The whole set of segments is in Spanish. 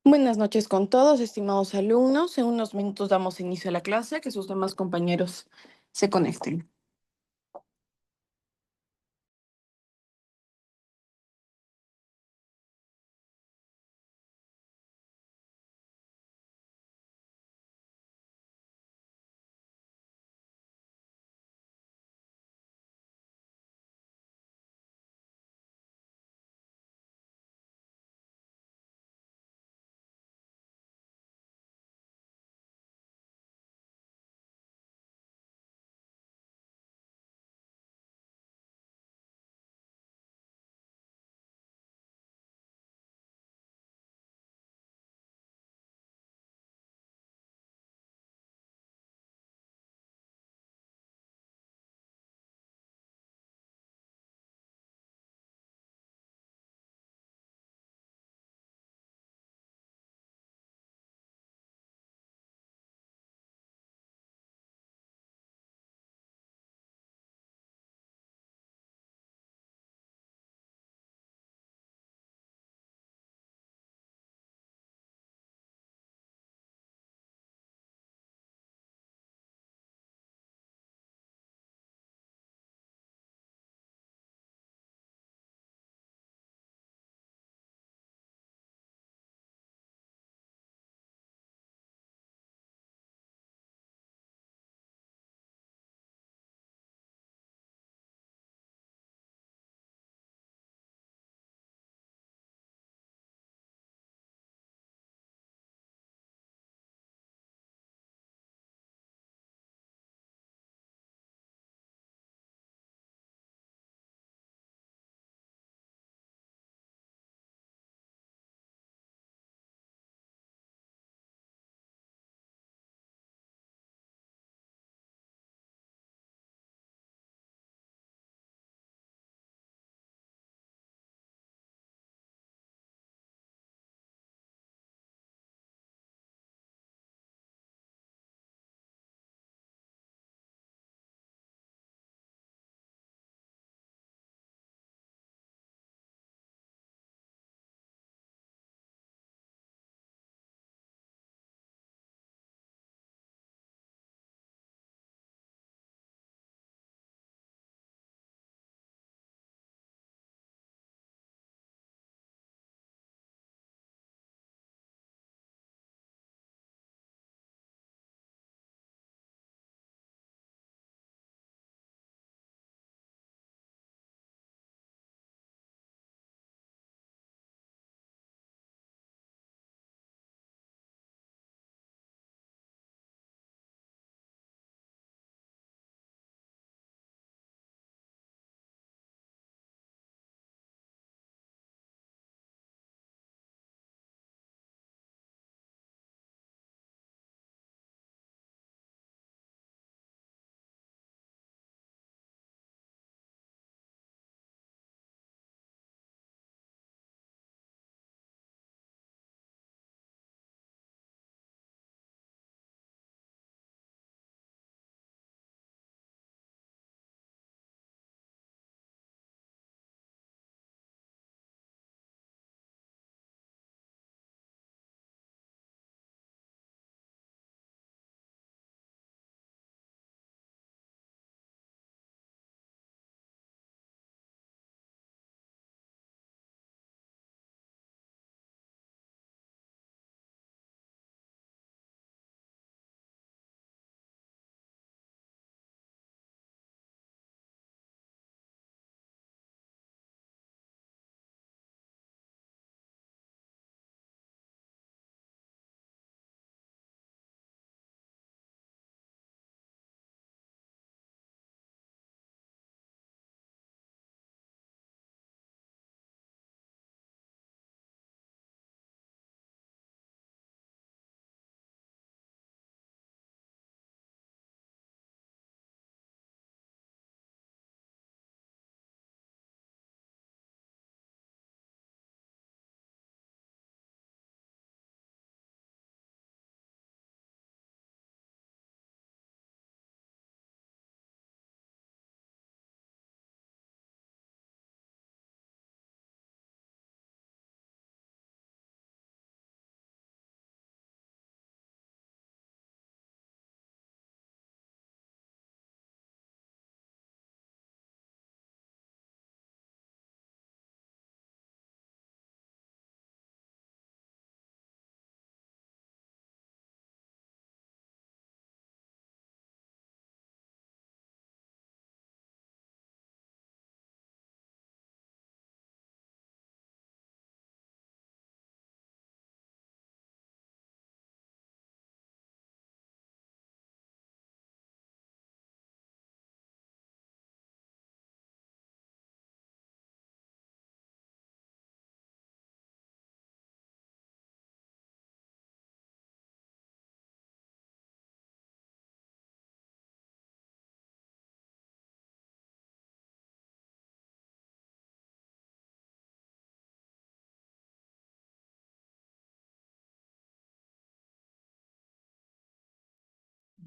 Buenas noches con todos, estimados alumnos. En unos minutos damos inicio a la clase, que sus demás compañeros se conecten.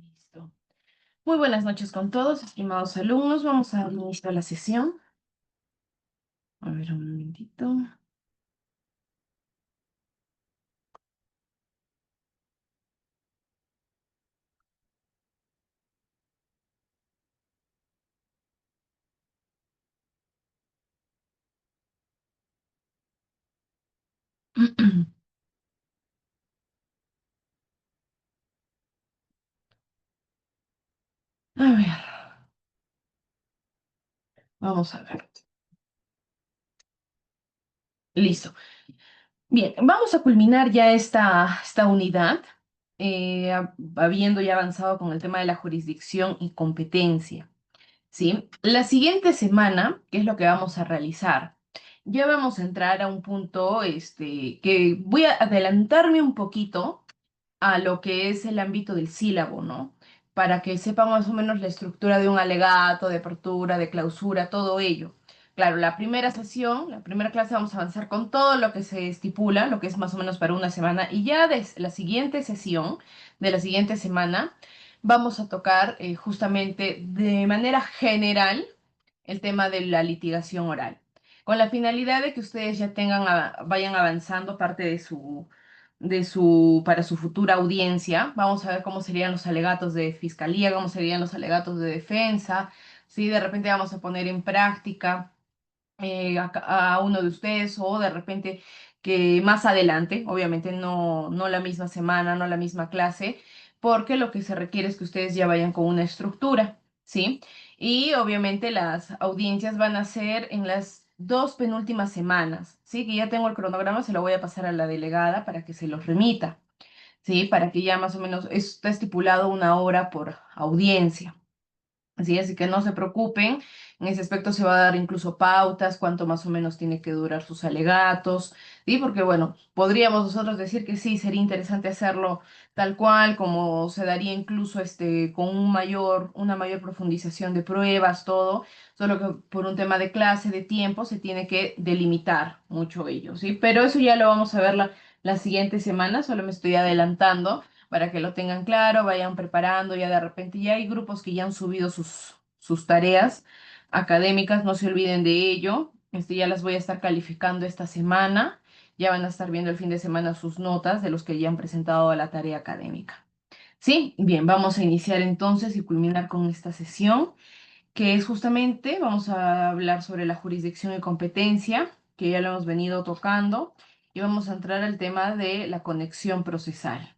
Listo. Muy buenas noches con todos, estimados alumnos. Vamos a dar inicio a la sesión. A ver, un momentito. A ver, vamos a ver. Listo. Bien, vamos a culminar ya esta unidad, habiendo ya avanzado con el tema de la jurisdicción y competencia. ¿Sí? La siguiente semana, ¿qué es lo que vamos a realizar? Ya vamos a entrar a un punto que voy a adelantarme un poquito a lo que es el ámbito del sílabo, ¿no? Para que sepan más o menos la estructura de un alegato, de apertura, de clausura, todo ello. Claro, la primera sesión, la primera clase vamos a avanzar con todo lo que se estipula, lo que es más o menos para una semana, y ya de la siguiente sesión, de la siguiente semana, vamos a tocar justamente de manera general el tema de la litigación oral, con la finalidad de que ustedes ya tengan, vayan avanzando parte para su futura audiencia. Vamos a ver cómo serían los alegatos de fiscalía, cómo serían los alegatos de defensa, si de repente vamos a poner en práctica a uno de ustedes o de repente que más adelante, obviamente no la misma semana, no la misma clase, porque lo que se requiere es que ustedes ya vayan con una estructura, ¿sí? Y obviamente las audiencias van a ser en las dos penúltimas semanas, ¿sí? Que ya tengo el cronograma, se lo voy a pasar a la delegada para que se los remita, ¿sí? Para que ya más o menos está estipulado una hora por audiencia. Así que no se preocupen, en ese aspecto se va a dar incluso pautas, cuánto más o menos tiene que durar sus alegatos, ¿sí? Porque bueno, podríamos nosotros decir que sí, sería interesante hacerlo tal cual, como se daría incluso con una mayor profundización de pruebas, todo, solo que por un tema de clase, de tiempo, se tiene que delimitar mucho ello, ¿sí? Pero eso ya lo vamos a ver la siguiente semana, solo me estoy adelantando para que lo tengan claro, vayan preparando, ya de repente ya hay grupos que ya han subido sus tareas académicas, no se olviden de ello. Ya las voy a estar calificando esta semana, ya van a estar viendo el fin de semana sus notas de los que ya han presentado la tarea académica. Sí, bien, vamos a iniciar entonces y culminar con esta sesión, que es justamente, vamos a hablar sobre la jurisdicción y competencia, que ya lo hemos venido tocando, y vamos a entrar al tema de la conexión procesal.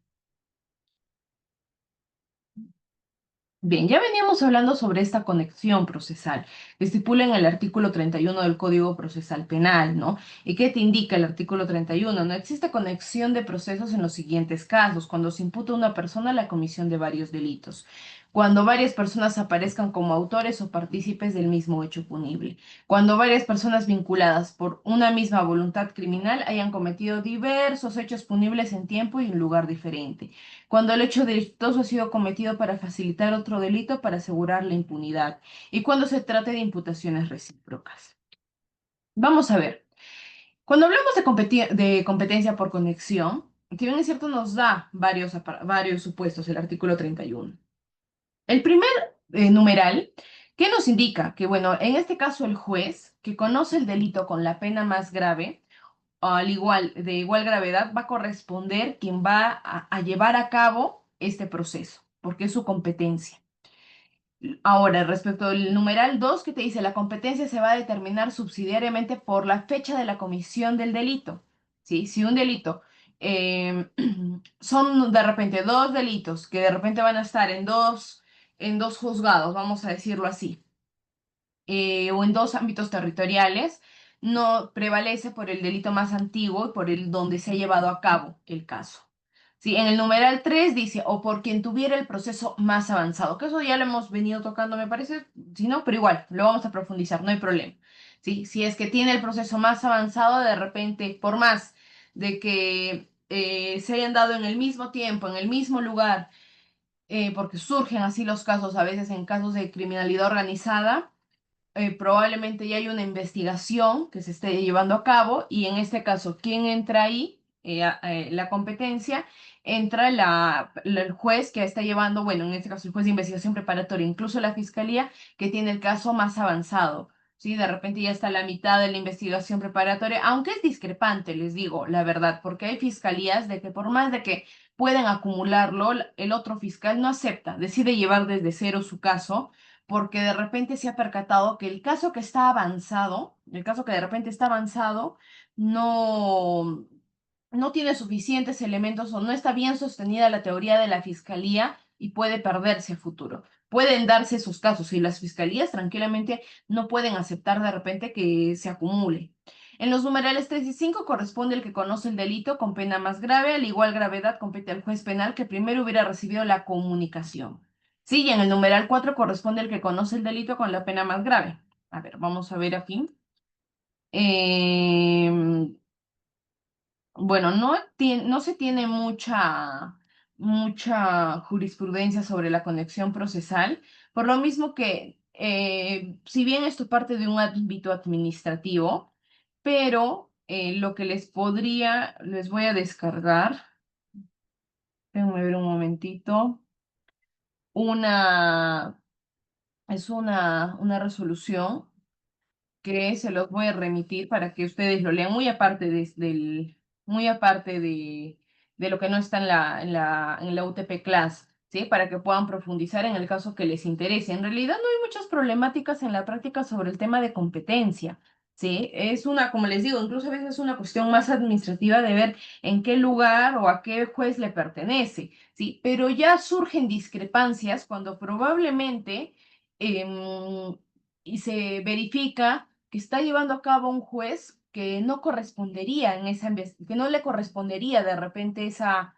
Bien, ya veníamos hablando sobre esta conexión procesal, que estipula en el artículo 31 del Código Procesal Penal, ¿no? ¿Y qué te indica el artículo 31? No existe conexión de procesos en los siguientes casos: cuando se imputa a una persona la comisión de varios delitos, cuando varias personas aparezcan como autores o partícipes del mismo hecho punible, cuando varias personas vinculadas por una misma voluntad criminal hayan cometido diversos hechos punibles en tiempo y en lugar diferente, cuando el hecho delictuoso ha sido cometido para facilitar otro delito para asegurar la impunidad y cuando se trate de imputaciones recíprocas. Vamos a ver, cuando hablamos de competencia por conexión, si bien es cierto, nos da varios supuestos el artículo 31. El primer numeral, ¿qué nos indica? Que, bueno, en este caso el juez que conoce el delito con la pena más grave, de igual gravedad, va a corresponder quien va a llevar a cabo este proceso, porque es su competencia. Ahora, respecto al numeral 2, que te dice, la competencia se va a determinar subsidiariamente por la fecha de la comisión del delito. ¿Sí? Si un delito son de repente dos delitos que de repente van a estar en dos juzgados, vamos a decirlo así, o en dos ámbitos territoriales, no prevalece por el delito más antiguo y por el donde se ha llevado a cabo el caso. Sí, en el numeral 3 dice, o por quien tuviera el proceso más avanzado, que eso ya lo hemos venido tocando, me parece, si no, pero igual, lo vamos a profundizar, no hay problema. ¿Sí? Si es que tiene el proceso más avanzado, de repente, por más de que se hayan dado en el mismo tiempo, en el mismo lugar, porque surgen así los casos, a veces en casos de criminalidad organizada, probablemente ya hay una investigación que se esté llevando a cabo y en este caso, ¿quién entra ahí? La competencia entra el juez que está llevando, bueno, en este caso el juez de investigación preparatoria, incluso la fiscalía que tiene el caso más avanzado. Sí, de repente ya está a la mitad de la investigación preparatoria, aunque es discrepante, les digo, la verdad, porque hay fiscalías de que por más de que pueden acumularlo, el otro fiscal no acepta, decide llevar desde cero su caso, porque de repente se ha percatado que el caso que está avanzado, el caso que de repente está avanzado, no, no tiene suficientes elementos o no está bien sostenida la teoría de la fiscalía y puede perderse a futuro. Pueden darse esos casos y las fiscalías tranquilamente no pueden aceptar de repente que se acumule. En los numerales 3 y 5 corresponde el que conoce el delito con pena más grave, al igual gravedad compete al juez penal que primero hubiera recibido la comunicación. Sí, y en el numeral 4 corresponde el que conoce el delito con la pena más grave. A ver, vamos a ver aquí. Em, bueno, no se tiene mucha jurisprudencia sobre la conexión procesal, por lo mismo que, si bien esto parte de un ámbito administrativo, pero lo que les voy a descargar, déjenme ver un momentito, una, es una resolución que se los voy a remitir para que ustedes lo lean, muy aparte de lo que no está en la UTP Class, ¿sí? Para que puedan profundizar en el caso que les interese. En realidad no hay muchas problemáticas en la práctica sobre el tema de competencia, ¿sí? Es como les digo, incluso a veces es una cuestión más administrativa de ver en qué lugar o a qué juez le pertenece, ¿sí? Pero ya surgen discrepancias cuando probablemente... em, y se verifica que está llevando a cabo un juez que no correspondería que no le correspondería de repente esa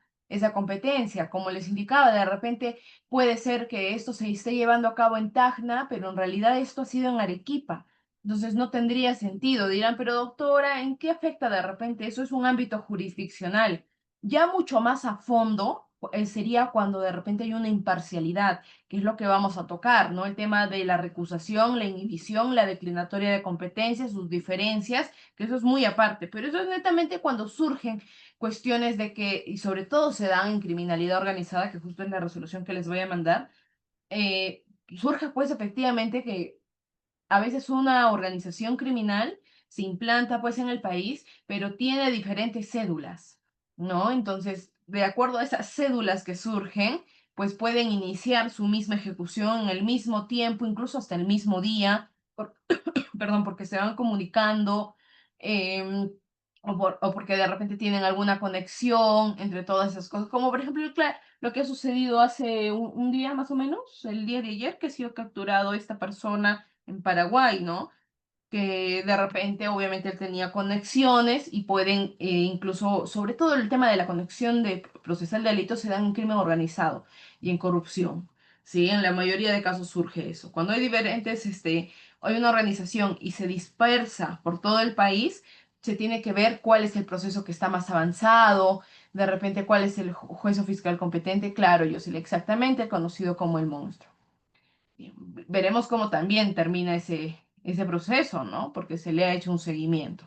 competencia. Como les indicaba, de repente puede ser que esto se esté llevando a cabo en Tacna, pero en realidad esto ha sido en Arequipa. Entonces no tendría sentido. Dirán, pero doctora, ¿en qué afecta de repente? Eso es un ámbito jurisdiccional. Ya mucho más a fondo sería cuando de repente hay una imparcialidad, que es lo que vamos a tocar, ¿no? El tema de la recusación, la inhibición, la declinatoria de competencias, sus diferencias, que eso es muy aparte, pero eso es netamente cuando surgen cuestiones de que, y sobre todo se dan en criminalidad organizada, que justo es la resolución que les voy a mandar, surge pues efectivamente que a veces una organización criminal se implanta pues en el país, pero tiene diferentes cédulas, ¿no? Entonces, de acuerdo a esas cédulas que surgen, pues pueden iniciar su misma ejecución en el mismo tiempo, incluso hasta el mismo día, perdón, porque se van comunicando, em, o porque de repente tienen alguna conexión entre todas esas cosas, como por ejemplo lo que ha sucedido hace un día más o menos, el día de ayer, que ha sido capturado esta persona en Paraguay, ¿no? Que de repente obviamente él tenía conexiones y pueden incluso, sobre todo el tema de la conexión de procesal de delitos se da en crimen organizado y en corrupción, ¿sí? En la mayoría de casos surge eso. Cuando hay hay una organización y se dispersa por todo el país, se tiene que ver cuál es el proceso que está más avanzado, de repente cuál es el juez o fiscal competente, claro, yo sé exactamente, conocido como el monstruo. Bien, veremos cómo también termina ese proceso, ¿no? Porque se le ha hecho un seguimiento.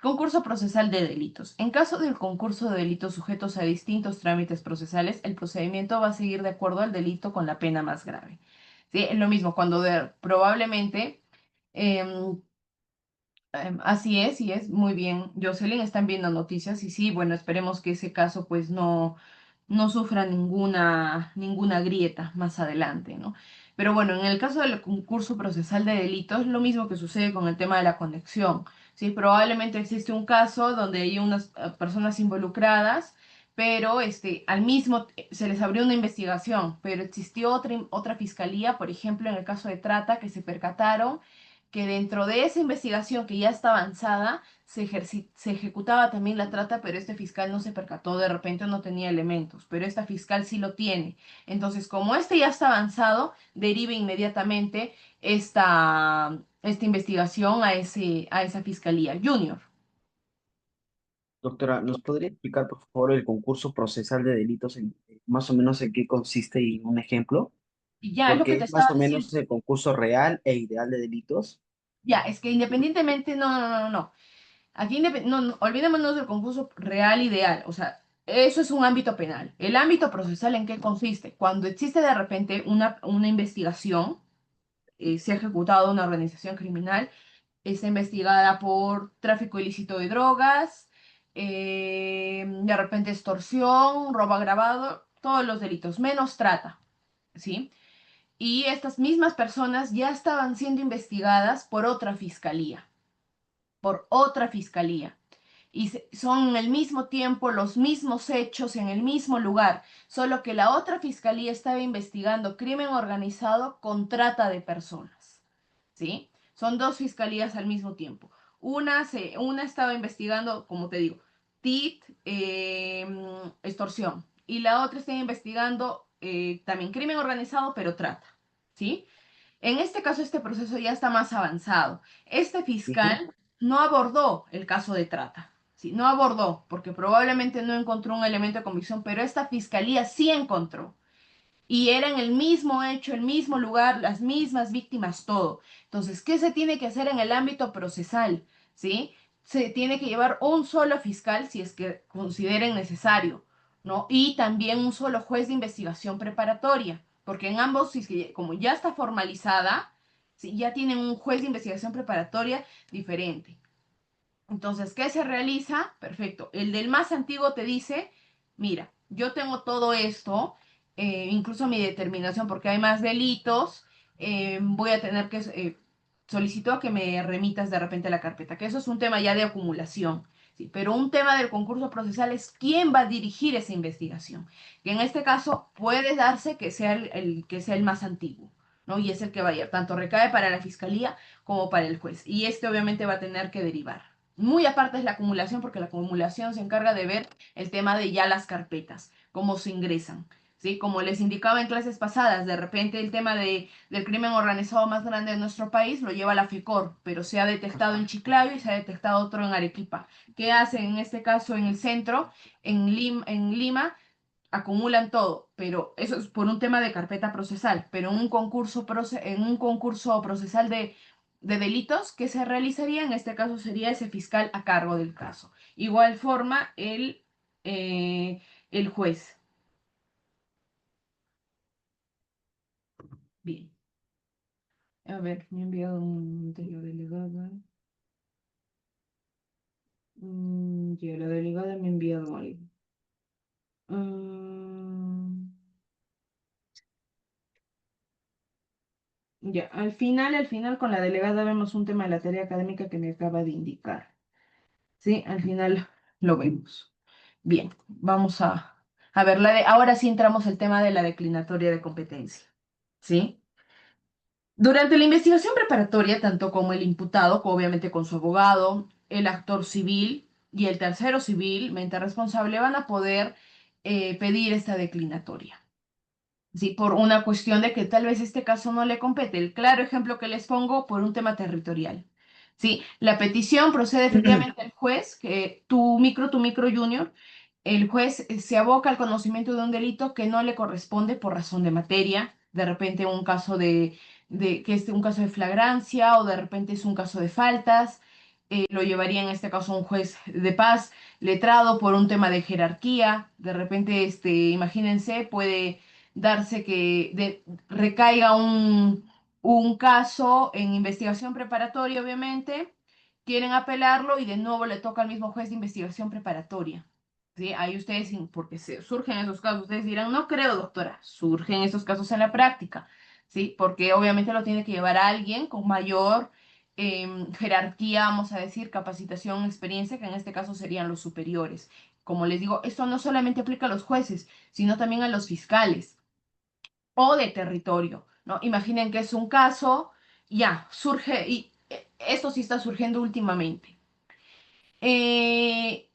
Concurso procesal de delitos. En caso del concurso de delitos sujetos a distintos trámites procesales, el procedimiento va a seguir de acuerdo al delito con la pena más grave. ¿Sí? Es lo mismo cuando probablemente, em, así es, y es muy bien. Jocelyn, están viendo noticias y sí, bueno, esperemos que ese caso pues no sufra ninguna grieta más adelante, ¿no? Pero bueno, en el caso del concurso procesal de delitos, lo mismo que sucede con el tema de la conexión, ¿sí? Probablemente existe un caso donde hay unas personas involucradas, pero se les abrió una investigación, pero existió otra fiscalía, por ejemplo, en el caso de trata, que se percataron que dentro de esa investigación que ya está avanzada, se ejecutaba también la trata, pero este fiscal no se percató, de repente no tenía elementos, pero esta fiscal sí lo tiene. Entonces, como este ya está avanzado, deriva inmediatamente esta investigación a esa fiscalía junior. Doctora, ¿nos podría explicar, por favor, el concurso procesal de delitos, más o menos en qué consiste y un ejemplo? Y ya es lo que Porque te es más estaba o diciendo. menos el concurso real e ideal de delitos. Ya, es que independientemente, no, no, no, no. Aquí no, olvidémonos del concurso real ideal. O sea, Eso es un ámbito penal. El ámbito procesal, ¿en qué consiste? Cuando existe de repente una investigación, se ha ejecutado una organización criminal, está investigada por tráfico ilícito de drogas, de repente extorsión, robo agravado, todos los delitos, menos trata, ¿sí? Y estas mismas personas ya estaban siendo investigadas por otra fiscalía. Y son en el mismo tiempo los mismos hechos en el mismo lugar, solo que la otra fiscalía estaba investigando crimen organizado con trata de personas, ¿sí? Son dos fiscalías al mismo tiempo. Una estaba investigando, como te digo, TIT, extorsión, y la otra está investigando también crimen organizado, pero trata, ¿sí? En este caso, este proceso ya está más avanzado. Este Ujú. fiscal no abordó el caso de trata. Sí, no abordó, porque probablemente no encontró un elemento de convicción, pero esta fiscalía sí encontró. Y era en el mismo hecho, el mismo lugar, las mismas víctimas, todo. Entonces, ¿qué se tiene que hacer en el ámbito procesal? ¿Sí? Se tiene que llevar un solo fiscal si es que consideren necesario, ¿no? Y también un solo juez de investigación preparatoria, porque en ambos, si es que como ya está formalizada, ¿sí? Ya tienen un juez de investigación preparatoria diferente. Entonces, ¿qué se realiza? Perfecto. El del más antiguo te dice, mira, yo tengo todo esto, incluso mi determinación, porque hay más delitos, voy a tener que solicito a que me remitas de repente la carpeta, que eso es un tema ya de acumulación. Sí, pero un tema del concurso procesal es quién va a dirigir esa investigación. Que en este caso puede darse que sea que sea el más antiguo, ¿no? Y es el que vaya, tanto recae para la fiscalía como para el juez. Y este obviamente va a tener que derivar. Muy aparte es la acumulación, porque la acumulación se encarga de ver el tema de ya las carpetas, cómo se ingresan. ¿Sí? Como les indicaba en clases pasadas, de repente el tema del crimen organizado más grande de nuestro país lo lleva la FICOR, pero se ha detectado en Chiclayo y se ha detectado otro en Arequipa. ¿Qué hacen en este caso en el centro, en Lima? Acumulan todo, pero eso es por un tema de carpeta procesal, pero en un concurso procesal de delitos que se realizaría, en este caso sería ese fiscal a cargo del caso. Igual forma el juez. Bien. A ver, me ha enviado un de la delegada. Ya, la delegada me ha enviado algo. Mm, ya, al final con la delegada vemos un tema de la tarea académica que me acaba de indicar. Sí, al final lo vemos. Bien, vamos a ver, ahora sí entramos el tema de la declinatoria de competencia. ¿Sí? Durante la investigación preparatoria, tanto como el imputado, obviamente con su abogado, el actor civil y el tercero civil, mente responsable, van a poder pedir esta declinatoria. ¿Sí? Por una cuestión de que tal vez este caso no le compete. El claro ejemplo que les pongo por un tema territorial. ¿Sí? La petición procede efectivamente al juez, que tu micro junior, el juez se aboca al conocimiento de un delito que no le corresponde por razón de materia, de repente un caso que es un caso de flagrancia o de repente es un caso de faltas, lo llevaría en este caso un juez de paz letrado por un tema de jerarquía, de repente, imagínense, puede darse que recaiga un caso en investigación preparatoria, obviamente, quieren apelarlo y de nuevo le toca al mismo juez de investigación preparatoria. ¿Sí? Ahí ustedes, porque surgen esos casos, ustedes dirán, no creo, doctora, surgen esos casos en la práctica, ¿sí? Porque obviamente lo tiene que llevar a alguien con mayor jerarquía, vamos a decir, capacitación, experiencia, que en este caso serían los superiores. Como les digo, esto no solamente aplica a los jueces, sino también a los fiscales o de territorio, ¿no? Imaginen que es un caso, ya, surge, y esto sí está surgiendo últimamente.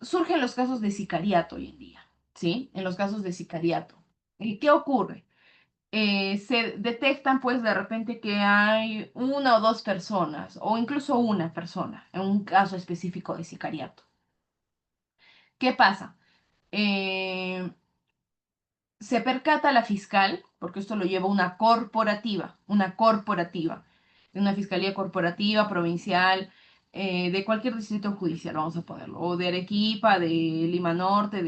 Surgen los casos de sicariato hoy en día, ¿sí? En los casos de sicariato. ¿Y qué ocurre? Se detectan pues de repente que hay una o dos personas, o incluso una persona, en un caso específico de sicariato. ¿Qué pasa? Eh, Se percata la fiscal, porque esto lo lleva una corporativa, de una fiscalía corporativa, provincial, de cualquier distrito judicial, vamos a ponerlo, o de Arequipa, de Lima Norte,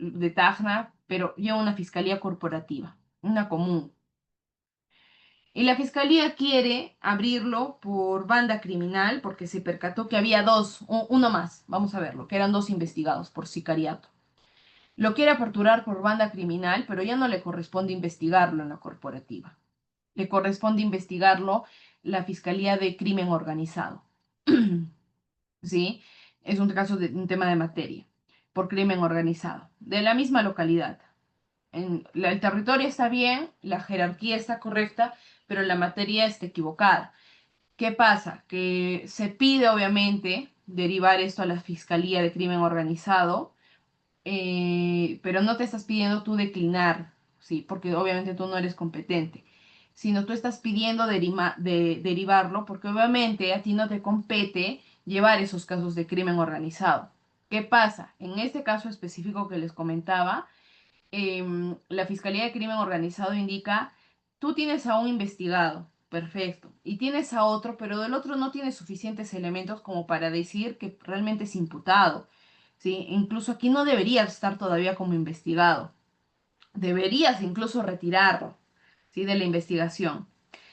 de Tacna, pero ya una fiscalía corporativa, una común. Y la fiscalía quiere abrirlo por banda criminal porque se percató que había dos, uno más, vamos a verlo, que eran dos investigados por sicariato. Lo quiere aperturar por banda criminal, pero ya no le corresponde investigarlo en la corporativa. Le corresponde investigarlo la Fiscalía de Crimen Organizado. ¿Sí? Es un caso de un tema de materia, por crimen organizado, de la misma localidad. El territorio está bien, la jerarquía está correcta, pero la materia está equivocada. ¿Qué pasa? Que se pide, obviamente, derivar esto a la Fiscalía de Crimen Organizado, pero no te estás pidiendo tú declinar, ¿sí? Porque obviamente tú no eres competente, sino tú estás pidiendo derivarlo porque obviamente a ti no te compete llevar esos casos de crimen organizado. ¿Qué pasa? En este caso específico que les comentaba, la Fiscalía de Crimen Organizado indica, tú tienes a un investigado, perfecto, y tienes a otro, pero del otro no tienes suficientes elementos como para decir que realmente es imputado, ¿sí? Incluso aquí no deberías estar todavía como investigado, deberías incluso retirarlo, ¿sí? De la investigación.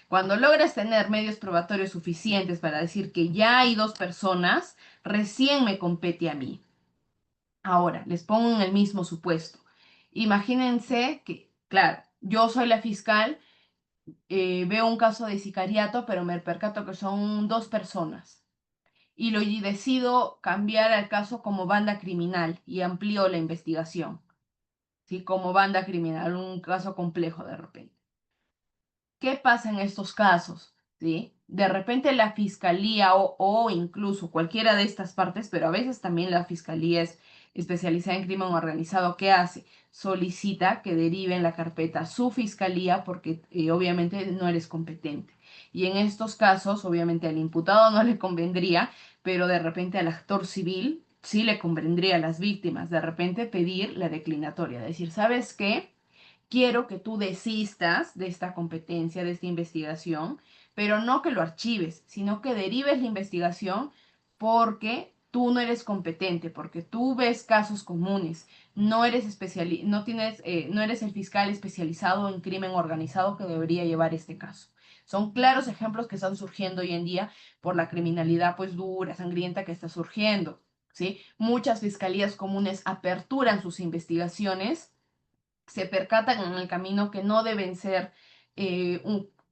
Cuando logras tener medios probatorios suficientes para decir que ya hay dos personas, recién me compete a mí. Ahora, les pongo en el mismo supuesto. Imagínense que, claro, yo soy la fiscal, veo un caso de sicariato, pero me percato que son dos personas. Y decido cambiar el caso como banda criminal y amplío la investigación, ¿sí? Como banda criminal, un caso complejo de repente. ¿Qué pasa en estos casos? ¿Sí? De repente la fiscalía o incluso cualquiera de estas partes, pero a veces también la fiscalía es especializada en crimen organizado, ¿qué hace? Solicita que deriven la carpeta a su fiscalía porque obviamente no eres competente. Y en estos casos, obviamente al imputado no le convendría, pero de repente al actor civil sí le convendría a las víctimas, de repente pedir la declinatoria, decir, ¿sabes qué? Quiero que tú desistas de esta competencia, de esta investigación, pero no que lo archives, sino que derives la investigación porque tú no eres competente, porque tú ves casos comunes, no eres no tienes, no eres el fiscal especializado en crimen organizado que debería llevar este caso. Son claros ejemplos que están surgiendo hoy en día por la criminalidad pues dura, sangrienta que está surgiendo, ¿sí? Muchas fiscalías comunes aperturan sus investigaciones, se percatan en el camino que no deben ser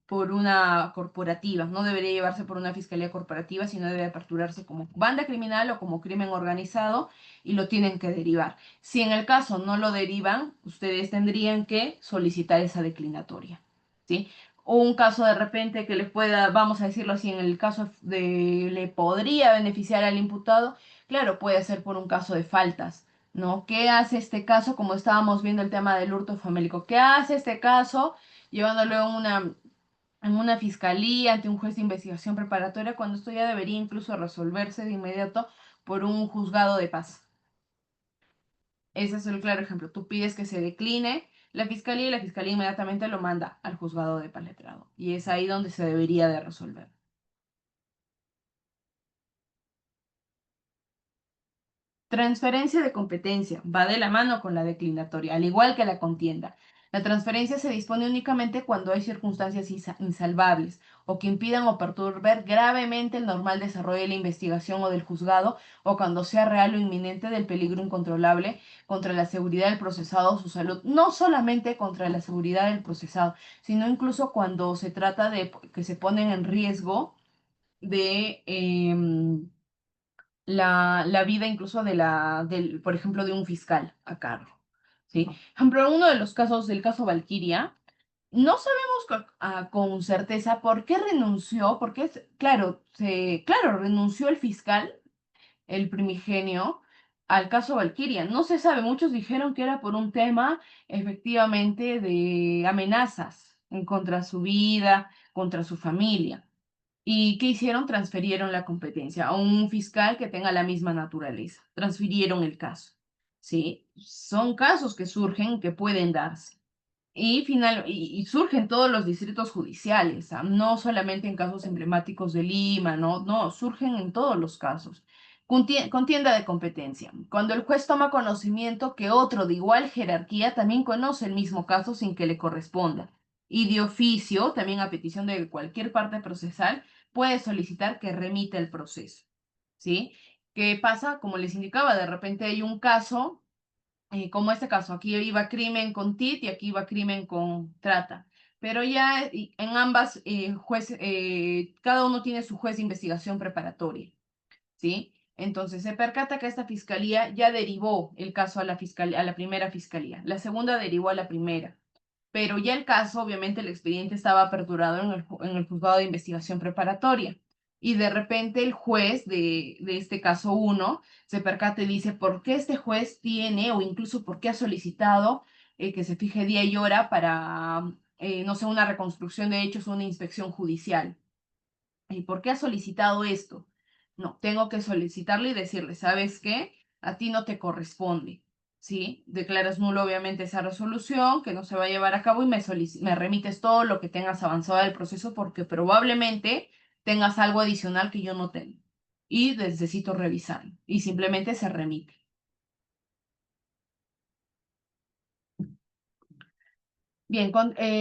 por una corporativa, no debería llevarse por una fiscalía corporativa, sino debe aperturarse como banda criminal o como crimen organizado y lo tienen que derivar. Si en el caso no lo derivan, ustedes tendrían que solicitar esa declinatoria, ¿sí? O un caso de repente que le pueda, vamos a decirlo así, en el caso de le podría beneficiar al imputado, claro, puede ser por un caso de faltas. ¿No? ¿Qué hace este caso? Como estábamos viendo el tema del hurto famélico, ¿qué hace este caso llevándolo en una fiscalía ante un juez de investigación preparatoria cuando esto ya debería incluso resolverse de inmediato por un juzgado de paz? Ese es el claro ejemplo. Tú pides que se decline la fiscalía y la fiscalía inmediatamente lo manda al juzgado de paz letrado. Y es ahí donde se debería de resolver. Transferencia de competencia va de la mano con la declinatoria, al igual que la contienda. La transferencia se dispone únicamente cuando hay circunstancias insalvables o que impidan o perturbar gravemente el normal desarrollo de la investigación o del juzgado o cuando sea real o inminente del peligro incontrolable contra la seguridad del procesado o su salud. No solamente contra la seguridad del procesado, sino incluso cuando se trata de que se ponen en riesgo de la vida incluso por ejemplo, de un fiscal a cargo, ¿sí? Por ejemplo, uno de los casos, del caso Valquiria, no sabemos con certeza por qué renunció, porque, claro, claro, renunció el fiscal, el primigenio, al caso Valquiria. No se sabe, muchos dijeron que era por un tema, efectivamente, de amenazas en contra su vida, contra su familia. ¿Y qué hicieron? Transfirieron la competencia a un fiscal que tenga la misma naturaleza. Transfirieron el caso. ¿Sí? Son casos que surgen, que pueden darse. Y surgen en todos los distritos judiciales, ¿ah? No solamente en casos emblemáticos de Lima, no, no, surgen en todos los casos. Contienda de competencia. Cuando el juez toma conocimiento que otro de igual jerarquía también conoce el mismo caso sin que le corresponda. Y de oficio, también a petición de cualquier parte procesal, puede solicitar que remita el proceso. ¿Sí? ¿Qué pasa? Como les indicaba, de repente hay un caso, como este caso, aquí iba crimen con TIT y aquí iba crimen con trata. Pero ya en ambas, cada uno tiene su juez de investigación preparatoria. ¿Sí? Entonces se percata que esta fiscalía ya derivó el caso a a la primera fiscalía. La segunda derivó a la primera. Pero ya el caso, obviamente, el expediente estaba aperturado en en el juzgado de investigación preparatoria. Y de repente el juez de este caso uno se percata y dice, ¿por qué este juez tiene o incluso por qué ha solicitado que se fije día y hora para, no sé, una reconstrucción de hechos o una inspección judicial? ¿Y por qué has solicitado esto? No, tengo que solicitarle y decirle, ¿sabes qué? A ti no te corresponde, ¿sí? Declaras nulo obviamente esa resolución, que no se va a llevar a cabo y me remites todo lo que tengas avanzado del proceso porque probablemente tengas algo adicional que yo no tengo y necesito revisarlo y simplemente se remite. Bien,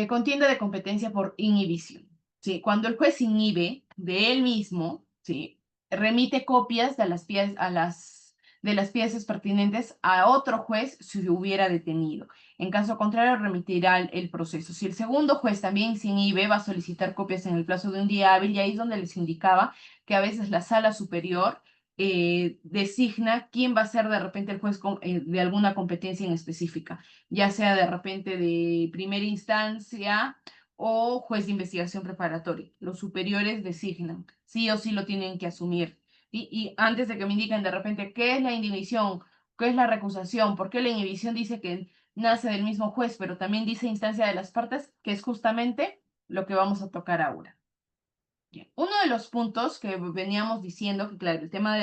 contienda de competencia por inhibición. ¿Sí? Cuando el juez inhibe de él mismo, ¿sí? Remite copias de de las piezas pertinentes a otro juez si se hubiera detenido. En caso contrario, remitirá el proceso. Si el segundo juez también se inhibe, va a solicitar copias en el plazo de un día hábil y ahí es donde les indicaba que a veces la sala superior designa quién va a ser de repente el juez de alguna competencia en específica, ya sea de repente de primera instancia o juez de investigación preparatoria. Los superiores designan, sí o sí lo tienen que asumir. Y antes de que me indiquen de repente qué es la inhibición, qué es la recusación, por qué la inhibición dice que nace del mismo juez, pero también dice instancia de las partes, que es justamente lo que vamos a tocar ahora. Bien. Uno de los puntos que veníamos diciendo, que claro, el tema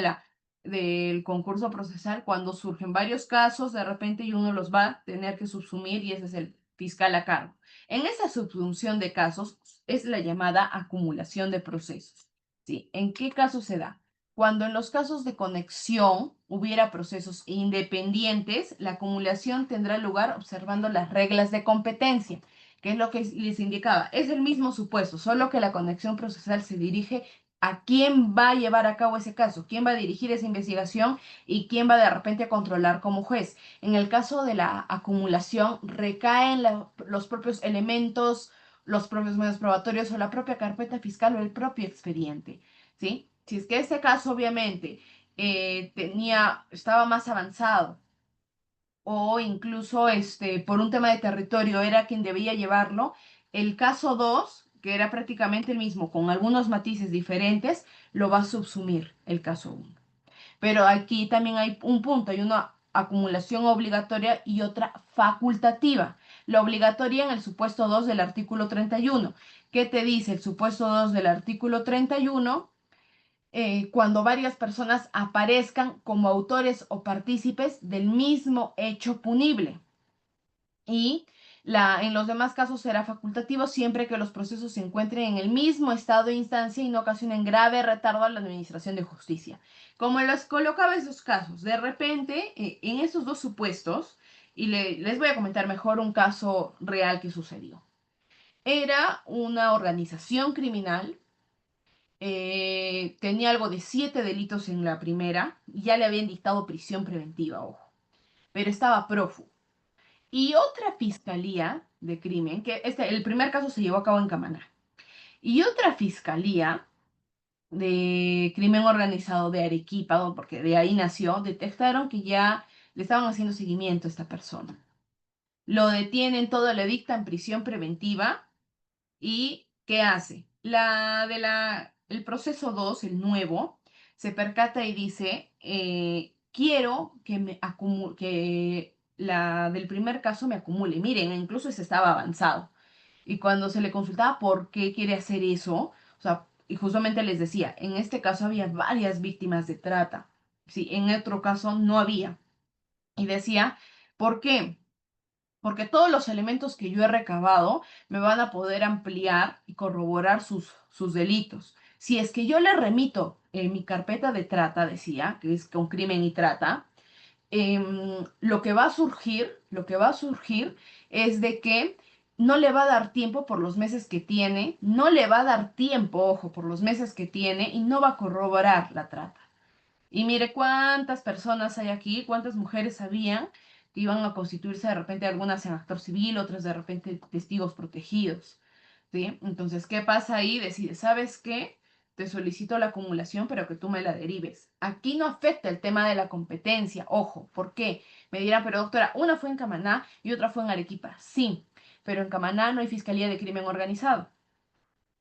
del concurso procesal, cuando surgen varios casos, de repente y uno los va a tener que subsumir y ese es el fiscal a cargo. En esa subsunción de casos es la llamada acumulación de procesos. ¿Sí? ¿En qué caso se da? Cuando en los casos de conexión hubiera procesos independientes, la acumulación tendrá lugar observando las reglas de competencia, que es lo que les indicaba. Es el mismo supuesto, solo que la conexión procesal se dirige a quién va a llevar a cabo ese caso, quién va a dirigir esa investigación y quién va de repente a controlar como juez. En el caso de la acumulación, recaen los propios elementos, los propios medios probatorios o la propia carpeta fiscal o el propio expediente, ¿sí? Si es que este caso obviamente estaba más avanzado o incluso por un tema de territorio era quien debía llevarlo. El caso 2 que era prácticamente el mismo, con algunos matices diferentes, lo va a subsumir el caso uno. Pero aquí también hay un punto, hay una acumulación obligatoria y otra facultativa. La obligatoria en el supuesto 2 del artículo 31. ¿Qué te dice el supuesto 2 del artículo 31? Cuando varias personas aparezcan como autores o partícipes del mismo hecho punible. Y en los demás casos será facultativo siempre que los procesos se encuentren en el mismo estado de instancia y no ocasionen grave retardo a la administración de justicia. Como les colocaba esos casos, de repente, en esos dos supuestos, y les voy a comentar mejor un caso real que sucedió. Era una organización criminal, tenía algo de 7 delitos en la primera, y ya le habían dictado prisión preventiva, ojo, pero estaba prófugo. Y otra fiscalía de crimen, que el primer caso se llevó a cabo en Camaná, y otra fiscalía de crimen organizado de Arequipa, porque de ahí nació, detectaron que ya le estaban haciendo seguimiento a esta persona. Lo detienen, todo le dictan prisión preventiva. ¿Y qué hace? El proceso 2 el nuevo, se percata y dice, quiero que que la del primer caso me acumule. Miren, incluso ese estaba avanzado. Y cuando se le consultaba por qué quiere hacer eso, o sea, y justamente les decía, en este caso había varias víctimas de trata. Sí, en otro caso no había. Y decía, ¿por qué? Porque todos los elementos que yo he recabado me van a poder ampliar y corroborar sus delitos. Si es que yo le remito mi carpeta de trata, decía, que es con crimen y trata, lo que va a surgir, lo que va a surgir es de que no le va a dar tiempo por los meses que tiene, no le va a dar tiempo, ojo, por los meses que tiene y no va a corroborar la trata. Y mire cuántas personas hay aquí, cuántas mujeres habían que iban a constituirse de repente algunas en actor civil, otras de repente testigos protegidos, ¿sí? Entonces, ¿qué pasa ahí? Decide, ¿sabes qué? Te solicito la acumulación, pero que tú me la derives. Aquí no afecta el tema de la competencia, ojo, ¿por qué? Me dirán, pero doctora, una fue en Camaná y otra fue en Arequipa. Sí, pero en Camaná no hay fiscalía de crimen organizado.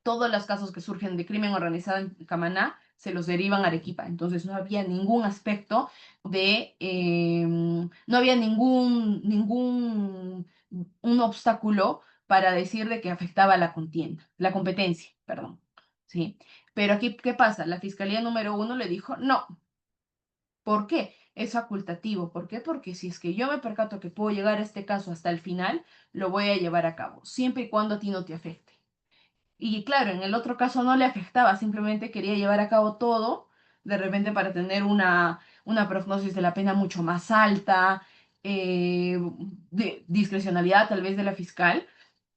Todos los casos que surgen de crimen organizado en Camaná se los derivan a Arequipa. Entonces no había ningún aspecto no había ningún un obstáculo para decir de que afectaba la contienda, la competencia, perdón. ¿Sí? Pero aquí, ¿qué pasa? La Fiscalía número 1 le dijo, no. ¿Por qué? Es facultativo. ¿Por qué? Porque si es que yo me percato que puedo llegar a este caso hasta el final, lo voy a llevar a cabo, siempre y cuando a ti no te afecte. Y claro, en el otro caso no le afectaba, simplemente quería llevar a cabo todo, de repente para tener una prognosis de la pena mucho más alta, de discrecionalidad tal vez de la fiscal,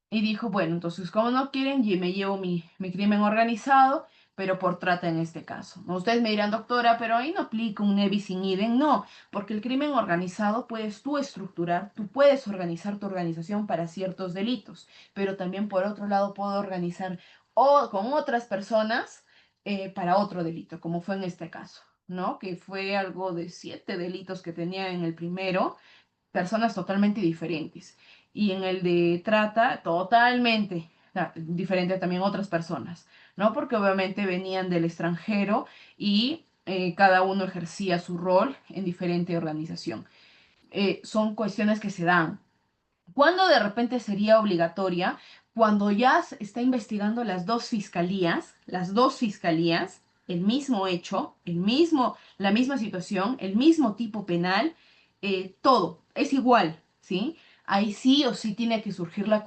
y dijo, bueno, entonces como no quieren, yo me llevo mi crimen organizado, pero por trata en este caso. ¿No? Ustedes me dirán, doctora, pero ahí no aplica un nebis in idem. No, porque el crimen organizado puedes tú estructurar, tú puedes organizar tu organización para ciertos delitos, pero también por otro lado puedo organizar o con otras personas para otro delito, como fue en este caso, ¿no? Que fue algo de 7 delitos que tenía en el primero, personas totalmente diferentes. Y en el de trata, totalmente diferente también otras personas, ¿no? Porque obviamente venían del extranjero y cada uno ejercía su rol en diferente organización. Son cuestiones que se dan. ¿Cuándo de repente sería obligatoria? Cuando ya se está investigando las dos fiscalías, el mismo hecho, la misma situación, el mismo tipo penal, todo es igual, ¿sí? Ahí sí o sí tiene que surgir la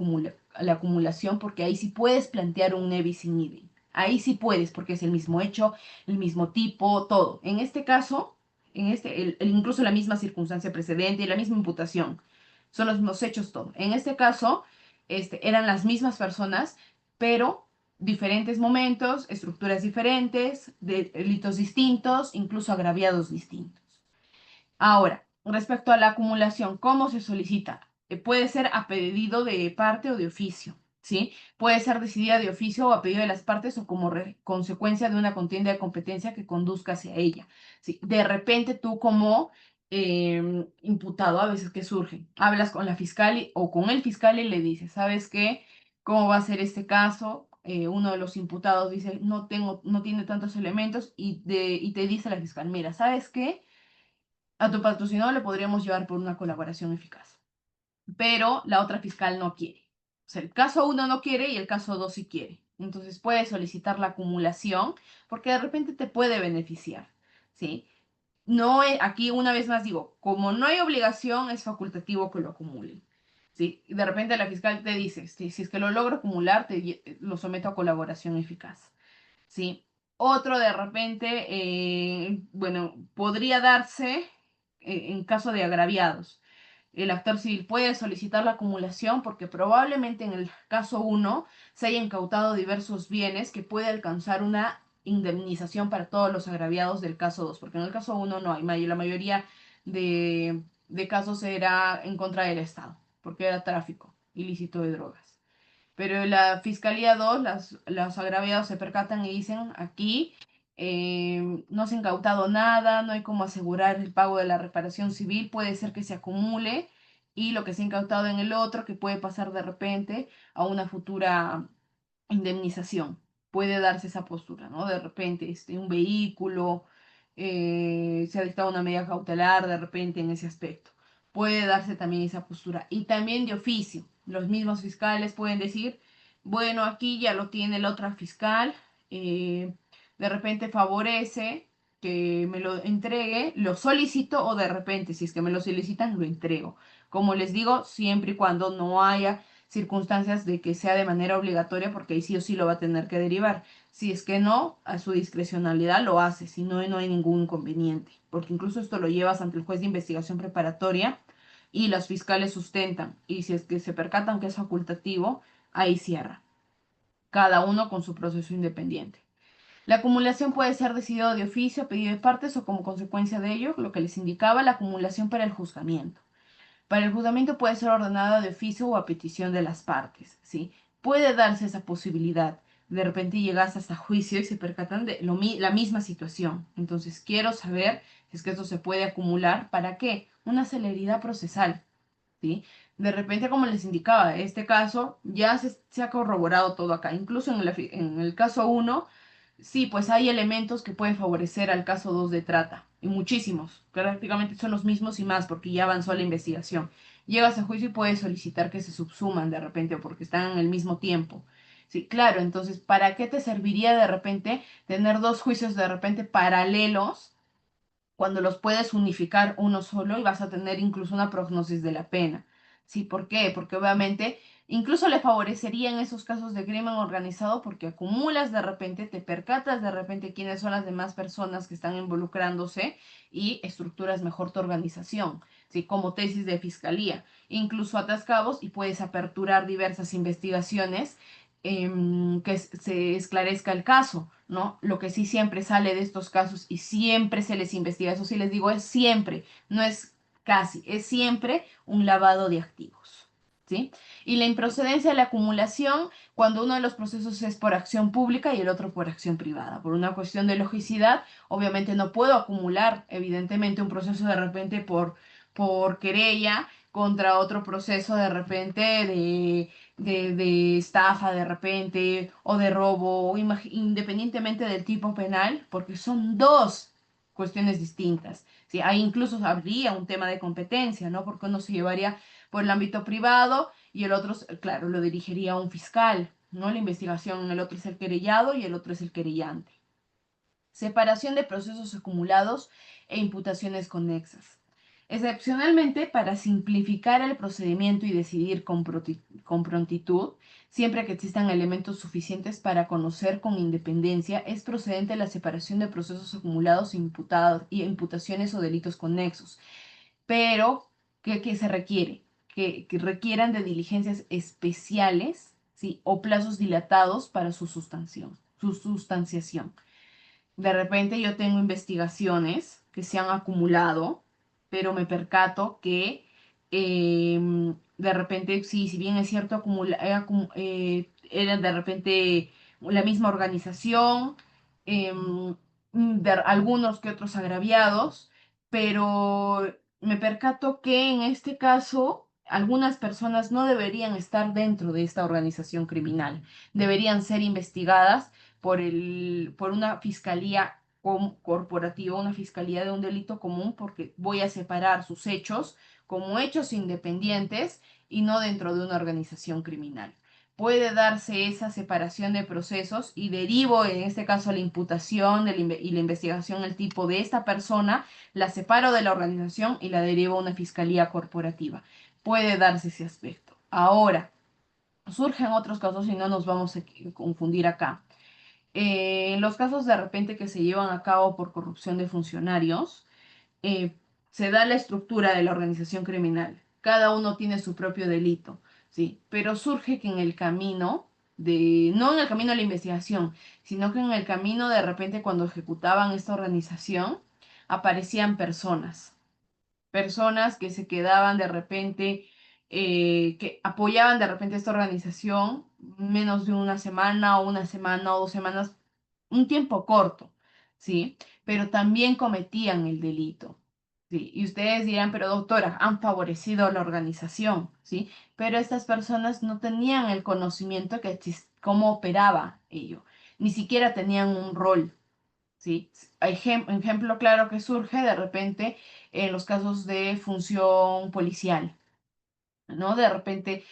acumulación porque ahí sí puedes plantear un ne bis in idem. Ahí sí puedes porque es el mismo hecho, el mismo tipo, todo. En este caso, incluso la misma circunstancia precedente y la misma imputación. Son los mismos hechos, todo. En este caso, eran las mismas personas, pero diferentes momentos, estructuras diferentes, delitos distintos, incluso agraviados distintos. Ahora, respecto a la acumulación, ¿cómo se solicita? Puede ser a pedido de parte o de oficio, ¿sí? Puede ser decidida de oficio o a pedido de las partes o como consecuencia de una contienda de competencia que conduzca hacia ella, ¿sí? De repente tú como imputado, a veces que surge, hablas con la fiscal o con el fiscal y le dices, ¿sabes qué? ¿Cómo va a ser este caso? Uno de los imputados dice, no tiene tantos elementos y te dice la fiscal, mira, ¿sabes qué? A tu patrocinador le podríamos llevar por una colaboración eficaz, pero la otra fiscal no quiere. O sea, el caso uno no quiere y el caso 2 sí quiere. Entonces puedes solicitar la acumulación porque de repente te puede beneficiar, ¿sí? No aquí una vez más digo, como no hay obligación, es facultativo que lo acumulen. ¿Sí? Y de repente la fiscal te dice, si es que lo logro acumular, lo someto a colaboración eficaz. ¿Sí? Otro de repente, bueno, podría darse en caso de agraviados. El actor civil puede solicitar la acumulación porque probablemente en el caso uno se haya incautado diversos bienes que puede alcanzar una indemnización para todos los agraviados del caso 2 porque en el caso uno no hay, la mayoría de casos era en contra del Estado, porque era tráfico ilícito de drogas. Pero la Fiscalía 2 los agraviados se percatan y dicen, aquí no se ha incautado nada, no hay cómo asegurar el pago de la reparación civil, puede ser que se acumule y lo que se ha incautado en el otro, que puede pasar de repente a una futura indemnización. Puede darse esa postura, ¿no? De repente, un vehículo, se ha dictado una medida cautelar de repente en ese aspecto. Puede darse también esa postura. Y también de oficio. Los mismos fiscales pueden decir, bueno, aquí ya lo tiene la otra fiscal, de repente favorece que me lo entregue, lo solicito o de repente, si es que me lo solicitan, lo entrego. Como les digo, siempre y cuando no haya circunstancias de que sea de manera obligatoria, porque ahí sí o sí lo va a tener que derivar. Si es que no, a su discrecionalidad lo hace, si no, no hay ningún inconveniente, porque incluso esto lo llevas ante el juez de investigación preparatoria y los fiscales sustentan, y si es que se percatan que es facultativo, ahí cierra, cada uno con su proceso independiente. La acumulación puede ser decidida de oficio, a pedido de partes o como consecuencia de ello, lo que les indicaba la acumulación para el juzgamiento. Para el juzgamiento puede ser ordenada de oficio o a petición de las partes, ¿sí? Puede darse esa posibilidad. De repente llegas hasta juicio y se percatan de la misma situación. Entonces, quiero saber si es que eso se puede acumular. ¿Para qué? Una celeridad procesal, ¿sí? De repente, como les indicaba, este caso ya se ha corroborado todo acá. Incluso en el caso uno, sí, pues hay elementos que pueden favorecer al caso 2 de trata. Y muchísimos. Prácticamente son los mismos y más porque ya avanzó la investigación. Llegas a juicio y puedes solicitar que se subsuman de repente porque están en el mismo tiempo. Sí, claro, entonces, ¿para qué te serviría de repente tener dos juicios de repente paralelos cuando los puedes unificar uno solo y vas a tener incluso una prognosis de la pena? ¿Sí? ¿Por qué? Porque obviamente incluso le favorecería en esos casos de crimen organizado porque acumulas de repente, te percatas de repente quiénes son las demás personas que están involucrándose y estructuras mejor tu organización, ¿sí? Como tesis de fiscalía. Incluso atas cabos y puedes aperturar diversas investigaciones que se esclarezca el caso, ¿no? Lo que sí siempre sale de estos casos y siempre se les investiga, eso sí les digo, es siempre, no es casi, es siempre un lavado de activos, ¿sí? Y la improcedencia de la acumulación cuando uno de los procesos es por acción pública y el otro por acción privada. Por una cuestión de logicidad, obviamente no puedo acumular, evidentemente, un proceso de repente por querella contra otro proceso de repente de estafa de repente o de robo, independientemente del tipo penal, porque son dos cuestiones distintas. ¿Sí? Ahí incluso habría un tema de competencia, ¿no? Porque uno se llevaría por el ámbito privado y el otro, claro, lo dirigiría un fiscal, ¿no? La investigación, el otro es el querellado y el otro es el querellante. Separación de procesos acumulados e imputaciones conexas. Excepcionalmente, para simplificar el procedimiento y decidir con prontitud, siempre que existan elementos suficientes para conocer con independencia, es procedente la separación de procesos acumulados y imputaciones o delitos conexos. Pero, ¿qué se requiere? Que requieran de diligencias especiales, ¿sí? O plazos dilatados para su sustanciación. De repente yo tengo investigaciones que se han acumulado, pero me percato que de repente, sí, si bien es cierto, era de repente la misma organización, de algunos que otros agraviados, pero me percato que en este caso algunas personas no deberían estar dentro de esta organización criminal, deberían ser investigadas por una fiscalía corporativa, una fiscalía de un delito común, porque voy a separar sus hechos como hechos independientes y no dentro de una organización criminal. Puede darse esa separación de procesos y derivo, en este caso, la imputación y la investigación, el tipo de esta persona, la separo de la organización y la derivo a una fiscalía corporativa. Puede darse ese aspecto. Ahora, surgen otros casos y no nos vamos a confundir acá. En los casos de repente que se llevan a cabo por corrupción de funcionarios, eh, se da la estructura de la organización criminal. Cada uno tiene su propio delito, ¿sí? Pero surge que en el camino no en el camino de la investigación, sino que en el camino de repente cuando ejecutaban esta organización, aparecían personas que se quedaban de repente, que apoyaban de repente esta organización menos de una semana o 2 semanas, un tiempo corto, ¿sí? Pero también cometían el delito. Sí, y ustedes dirán, pero doctora, han favorecido a la organización, ¿sí? Pero estas personas no tenían el conocimiento cómo operaba ello, ni siquiera tenían un rol, ¿sí? Ejemplo claro que surge de repente en los casos de función policial, ¿no? De repente,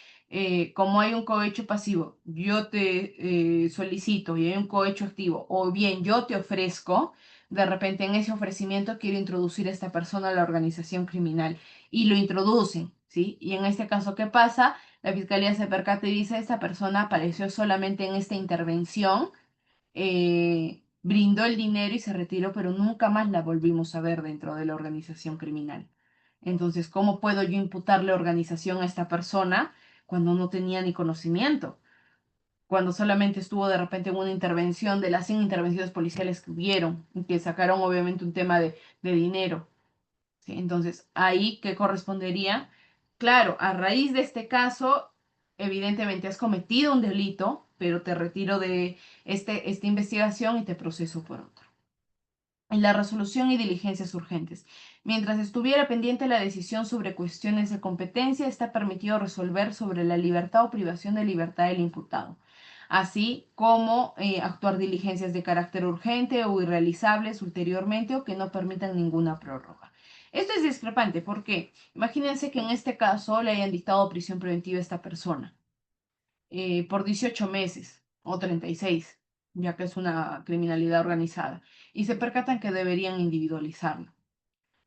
como hay un cohecho pasivo, yo te solicito y hay un cohecho activo, o bien yo te ofrezco, de repente en ese ofrecimiento quiero introducir a esta persona a la organización criminal y lo introducen, ¿sí? Y en este caso, ¿qué pasa? la fiscalía se percata y dice, esta persona apareció solamente en esta intervención, brindó el dinero y se retiró, pero nunca más la volvimos a ver dentro de la organización criminal. Entonces, ¿cómo puedo yo imputarle organización a esta persona cuando no tenía ni conocimiento? Cuando solamente estuvo de repente en una intervención de las 100 intervenciones policiales que hubieron y que sacaron obviamente un tema de dinero. ¿Sí? Entonces, ahí, ¿qué correspondería? Claro, a raíz de este caso, evidentemente has cometido un delito, pero te retiro de esta investigación y te proceso por otro. En la resolución y diligencias urgentes. Mientras estuviera pendiente la decisión sobre cuestiones de competencia, está permitido resolver sobre la libertad o privación de libertad del imputado, así como actuar diligencias de carácter urgente o irrealizables ulteriormente o que no permitan ninguna prórroga. Esto es discrepante porque imagínense que en este caso le hayan dictado prisión preventiva a esta persona por 18 meses o 36, ya que es una criminalidad organizada, y se percatan que deberían individualizarlo.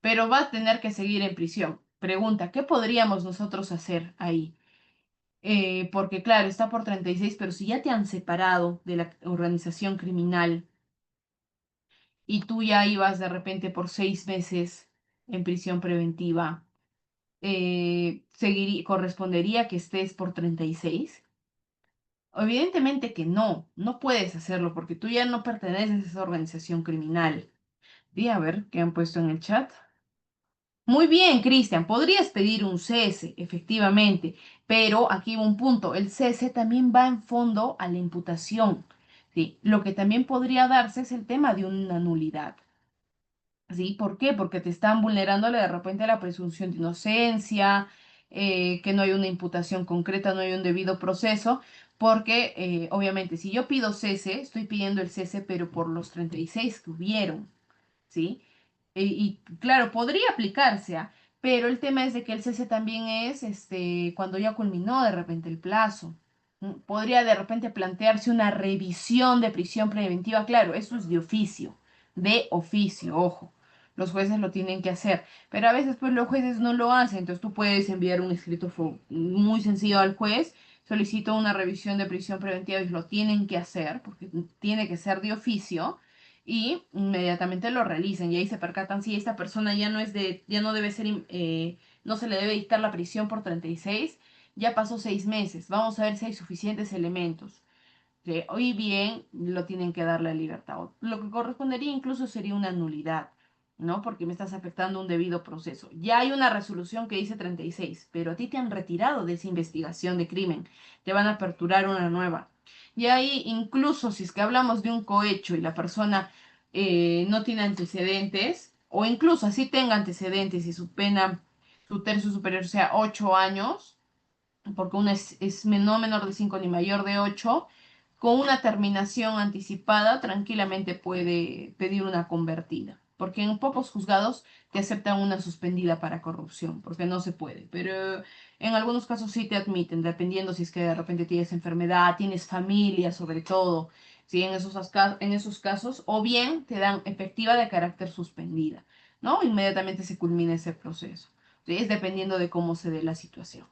Pero va a tener que seguir en prisión. Pregunta, ¿qué podríamos nosotros hacer ahí? Porque claro, está por 36, pero si ya te han separado de la organización criminal y tú ya ibas de repente por 6 meses en prisión preventiva, ¿correspondería que estés por 36? Evidentemente que no, no puedes hacerlo porque tú ya no perteneces a esa organización criminal. Di a ver qué han puesto en el chat. Muy bien, Cristian, podrías pedir un cese, efectivamente, pero aquí va un punto. El cese también va en fondo a la imputación. ¿Sí? Lo que también podría darse es el tema de una nulidad. ¿Sí? ¿Por qué? Porque te están vulnerando de repente la presunción de inocencia, que no hay una imputación concreta, no hay un debido proceso, porque obviamente si yo pido cese, estoy pidiendo el cese, pero por los 36 que hubieron, ¿sí? Y claro, podría aplicarse, pero el tema es de que el cese también es cuando ya culminó de repente el plazo. Podría de repente plantearse una revisión de prisión preventiva, claro, eso es de oficio, ojo. Los jueces lo tienen que hacer, pero a veces pues los jueces no lo hacen, entonces tú puedes enviar un escrito muy sencillo al juez, solicito una revisión de prisión preventiva y lo tienen que hacer, porque tiene que ser de oficio, y inmediatamente lo realizan y ahí se percatan si esta persona ya no es ya no debe ser, no se le debe dictar la prisión por 36, ya pasó 6 meses, vamos a ver si hay suficientes elementos. Que hoy bien lo tienen que dar la libertad. Lo que correspondería incluso sería una nulidad, ¿no? Porque me estás afectando un debido proceso. Ya hay una resolución que dice 36, pero a ti te han retirado de esa investigación de crimen. Te van a aperturar una nueva. Y ahí incluso si es que hablamos de un cohecho y la persona no tiene antecedentes, o incluso así tenga antecedentes y su pena, su tercio superior sea 8 años, porque uno es no menor de 5 ni mayor de 8, con una terminación anticipada tranquilamente puede pedir una convertida, porque en pocos juzgados te aceptan una suspendida para corrupción, porque no se puede, pero en algunos casos sí te admiten, dependiendo si es que de repente tienes enfermedad, tienes familia sobre todo, ¿sí? En esos casos, o bien te dan efectiva de carácter suspendida, ¿no? Inmediatamente se culmina ese proceso. ¿Sí? Es dependiendo de cómo se dé la situación.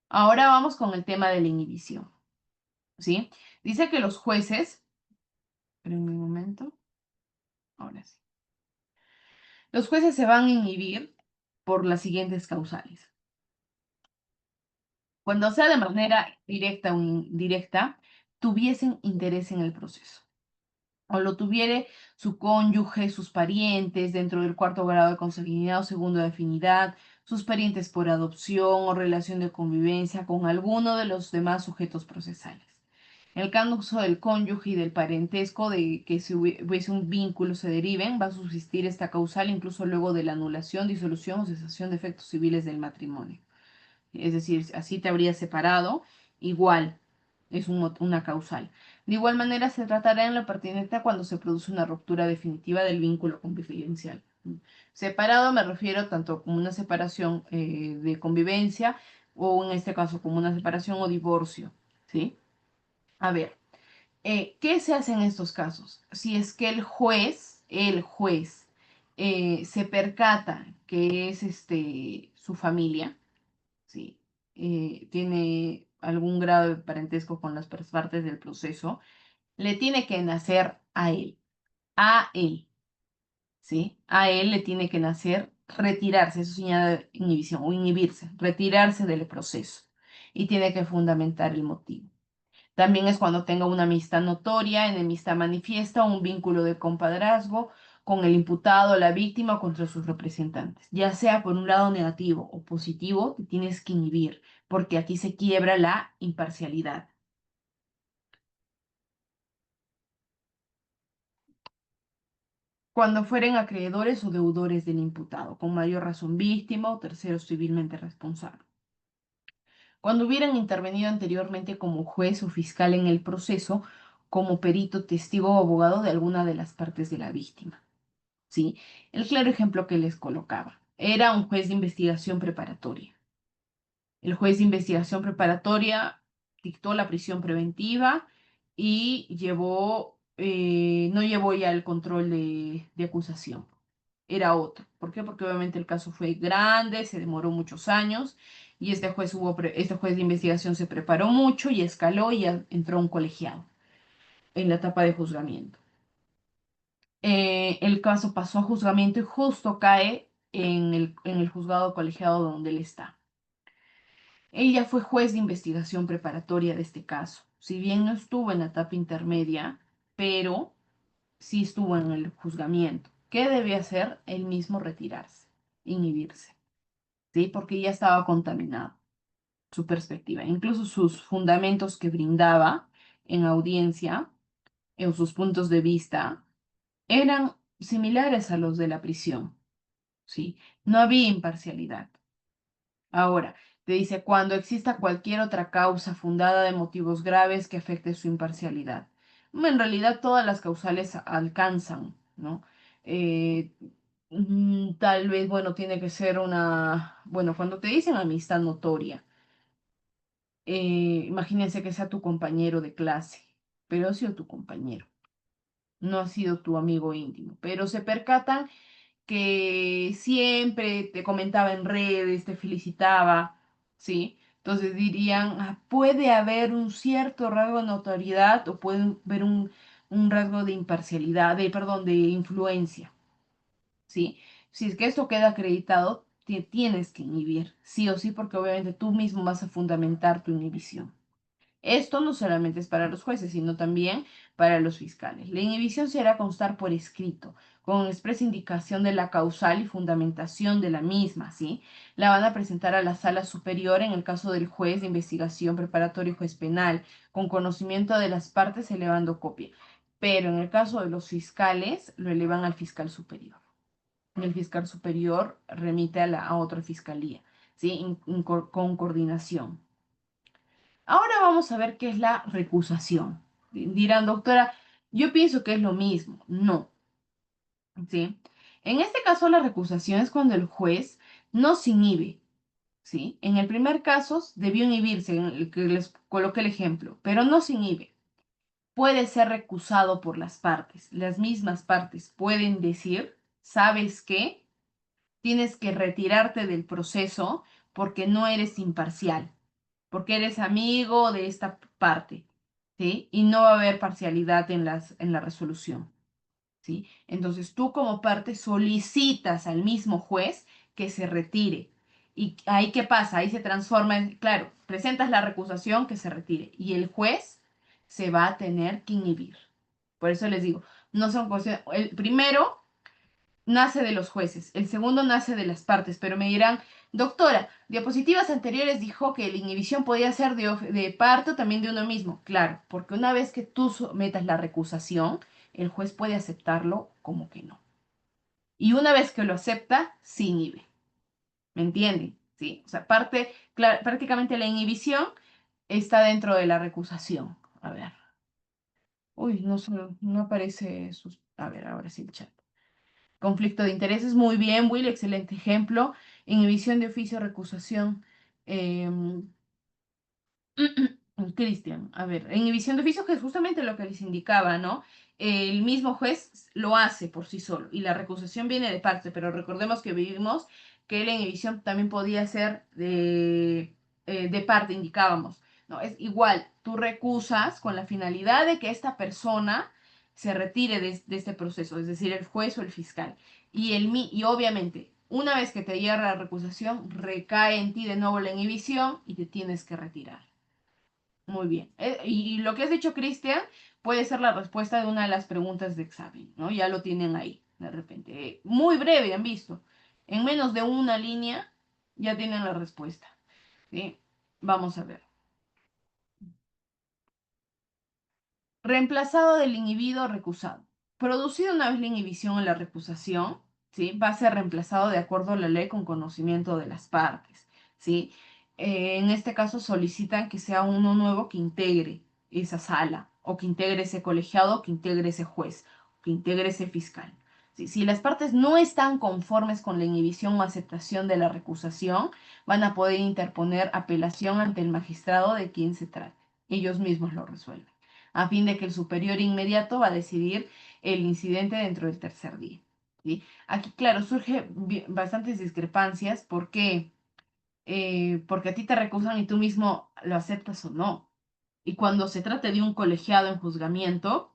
Ahora vamos con el tema de la inhibición, ¿sí? Dice que los jueces, esperen un momento, ahora sí. Los jueces se van a inhibir por las siguientes causales. Cuando sea de manera directa o indirecta, tuviesen interés en el proceso. O lo tuviere su cónyuge, sus parientes dentro del cuarto grado de consanguinidad o segundo de afinidad, sus parientes por adopción o relación de convivencia con alguno de los demás sujetos procesales. En el caso del cónyuge y del parentesco, de que si hubiese un vínculo se deriven, va a subsistir esta causal incluso luego de la anulación, disolución o cesación de efectos civiles del matrimonio. Es decir, así te habría separado, igual es una causal. De igual manera, se tratará en la pertinente cuando se produce una ruptura definitiva del vínculo convivencial. Separado me refiero tanto como una separación de convivencia o en este caso como una separación o divorcio, ¿sí? A ver, ¿qué se hace en estos casos? Si es que el juez, se percata que es su familia, ¿sí? tiene algún grado de parentesco con las partes del proceso, le tiene que nacer a él, ¿sí? A él le tiene que nacer retirarse, eso señala inhibición, o inhibirse, retirarse del proceso, y tiene que fundamentar el motivo. También es cuando tenga una amistad notoria, enemistad manifiesta o un vínculo de compadrazgo con el imputado, la víctima o contra sus representantes. Ya sea por un lado negativo o positivo, te tienes que inhibir, porque aquí se quiebra la imparcialidad. Cuando fueren acreedores o deudores del imputado, con mayor razón víctima o tercero civilmente responsable. Cuando hubieran intervenido anteriormente como juez o fiscal en el proceso, como perito, testigo o abogado de alguna de las partes de la víctima. ¿Sí? El claro ejemplo que les colocaba era un juez de investigación preparatoria. El juez de investigación preparatoria dictó la prisión preventiva y no llevó ya el control de acusación. Era otro. ¿Por qué? Porque obviamente el caso fue grande, se demoró muchos años y este juez de investigación se preparó mucho y escaló y ya entró un colegiado en la etapa de juzgamiento. El caso pasó a juzgamiento y justo cae en el juzgado colegiado donde él está. Ella fue juez de investigación preparatoria de este caso. Si bien no estuvo en la etapa intermedia, pero sí estuvo en el juzgamiento. ¿Qué debe hacer? Él mismo retirarse, inhibirse, ¿sí? Porque ya estaba contaminado su perspectiva. Incluso sus fundamentos que brindaba en audiencia, en sus puntos de vista, eran similares a los de la prisión, ¿sí? No había imparcialidad. Ahora, te dice, cuando exista cualquier otra causa fundada de motivos graves que afecte su imparcialidad. En realidad todas las causales alcanzan, ¿no? Eh, Tal vez, bueno, tiene que ser bueno, cuando te dicen amistad notoria, imagínense que sea tu compañero de clase, pero ha sido tu compañero, no ha sido tu amigo íntimo, pero se percatan que siempre te comentaba en redes, te felicitaba, ¿sí? Entonces dirían, "Ah, puede haber un cierto rasgo de notoriedad o puede haber un rasgo de imparcialidad, perdón, de influencia, ¿sí? Si es que esto queda acreditado, te tienes que inhibir, sí o sí, porque obviamente tú mismo vas a fundamentar tu inhibición. Esto no solamente es para los jueces, sino también para los fiscales. La inhibición se hará constar por escrito, con expresa indicación de la causal y fundamentación de la misma, ¿sí? La van a presentar a la sala superior en el caso del juez de investigación preparatorio y juez penal, con conocimiento de las partes elevando copia. Pero en el caso de los fiscales, lo elevan al fiscal superior. Y el fiscal superior remite a otra fiscalía, ¿sí? Con coordinación. Ahora vamos a ver qué es la recusación. Dirán, doctora, yo pienso que es lo mismo. No, ¿sí? En este caso, la recusación es cuando el juez no se inhibe, ¿sí? En el primer caso, debió inhibirse, en el que les coloqué el ejemplo, pero no se inhibe. Puede ser recusado por las partes. Las mismas partes pueden decir, ¿sabes qué? Tienes que retirarte del proceso porque no eres imparcial, porque eres amigo de esta parte, ¿sí? Y no va a haber parcialidad en la resolución, ¿sí? Entonces tú como parte solicitas al mismo juez que se retire. ¿Y ahí qué pasa? Ahí se transforma en, claro, presentas la recusación que se retire y el juez se va a tener que inhibir. Por eso les digo, no son cosas, el primero nace de los jueces, el segundo nace de las partes, pero me dirán, doctora, diapositivas anteriores dijo que la inhibición podía ser de parte o también de uno mismo. Claro, porque una vez que tú sometas la recusación, el juez puede aceptarlo como que no. Y una vez que lo acepta, se inhibe. ¿Me entienden? Sí, o sea, prácticamente la inhibición está dentro de la recusación. A ver. Uy, no aparece sus... A ver, ahora sí el chat. Conflicto de intereses, muy bien, Will, excelente ejemplo. Inhibición de oficio, recusación. em, Cristian, a ver, inhibición de oficio, que es justamente lo que les indicaba, ¿no? El mismo juez lo hace por sí solo y la recusación viene de parte, pero recordemos que vivimos que la inhibición también podía ser de parte indicábamos, ¿no? Es igual, tú recusas con la finalidad de que esta persona se retire de este proceso, es decir, el juez o el fiscal. Y obviamente, una vez que te llega la recusación, recae en ti de nuevo la inhibición y te tienes que retirar. Muy bien. Y lo que has dicho, Cristian, puede ser la respuesta de una de las preguntas de examen, ¿no? Ya lo tienen ahí, de repente. Muy breve, han visto. En menos de una línea ya tienen la respuesta, ¿sí? Vamos a ver. Reemplazado del inhibido recusado. Producida una vez la inhibición en la recusación, ¿sí? Va a ser reemplazado de acuerdo a la ley con conocimiento de las partes, ¿sí? En este caso solicitan que sea uno nuevo que integre esa sala, o que integre ese colegiado, o que integre ese juez, o que integre ese fiscal. ¿Sí? Si las partes no están conformes con la inhibición o aceptación de la recusación, van a poder interponer apelación ante el magistrado de quien se trate. Ellos mismos lo resuelven a fin de que el superior inmediato va a decidir el incidente dentro del tercer día. ¿Sí? Aquí, claro, surge bastantes discrepancias. ¿Por qué? Porque a ti te recusan y tú mismo lo aceptas o no. Y cuando se trata de un colegiado en juzgamiento,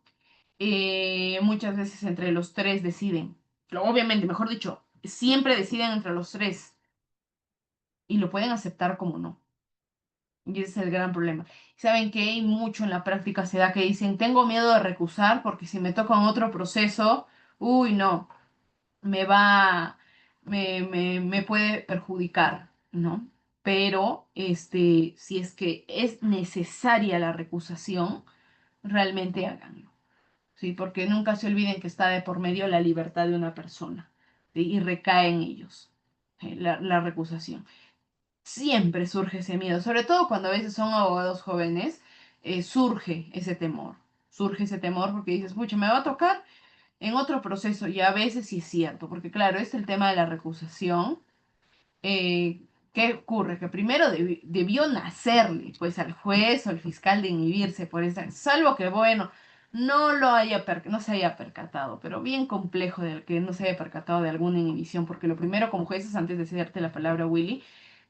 muchas veces entre los tres deciden. Obviamente, mejor dicho, siempre deciden entre los tres y lo pueden aceptar como no. Y ese es el gran problema. Saben que hay mucho en la práctica se da que dicen, tengo miedo de recusar porque si me toca en otro proceso, uy, no, me va, me puede perjudicar, ¿no? Pero si es que es necesaria la recusación, realmente háganlo, ¿sí? Porque nunca se olviden que está de por medio la libertad de una persona, ¿sí? Y recae en ellos, ¿sí? La recusación siempre surge ese miedo, sobre todo cuando a veces son abogados jóvenes, surge ese temor porque dices, pucha, me va a tocar en otro proceso y a veces sí es cierto, porque claro, es el tema de la recusación. ¿Qué ocurre? Que primero debió nacerle, pues al juez o al fiscal de inhibirse por esa, salvo que bueno, no se haya percatado, pero bien complejo de que no se haya percatado de alguna inhibición, porque lo primero como jueces, antes de cederte la palabra, Willy,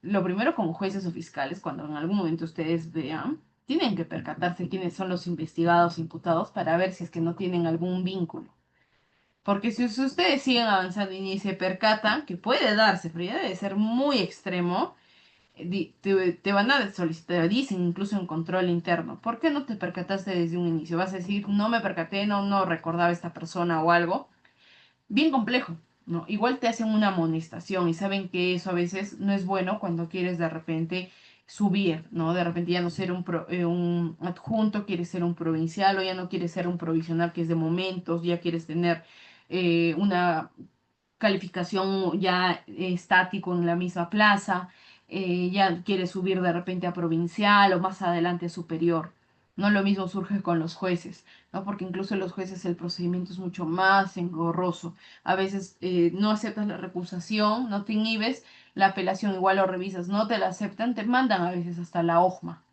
lo primero como jueces o fiscales, cuando en algún momento ustedes vean, tienen que percatarse quiénes son los investigados, imputados, para ver si es que no tienen algún vínculo. Porque si ustedes siguen avanzando y ni se percatan, que puede darse, pero ya debe ser muy extremo, te van a solicitar, dicen incluso en control interno. ¿Por qué no te percataste desde un inicio? Vas a decir, no me percaté, no recordaba esta persona o algo. Bien complejo, ¿no? Igual te hacen una amonestación y saben que eso a veces no es bueno cuando quieres de repente subir, ¿no? De repente ya no ser un adjunto, quieres ser un provincial o ya no quieres ser un provisional que es de momentos, ya quieres tener una calificación ya estático en la misma plaza, ya quiere subir de repente a provincial o más adelante a superior. No lo mismo surge con los jueces, ¿no? Porque incluso los jueces el procedimiento es mucho más engorroso. A veces no aceptas la recusación, no te inhibes, la apelación igual lo revisas, no te la aceptan, te mandan a veces hasta la OJMA.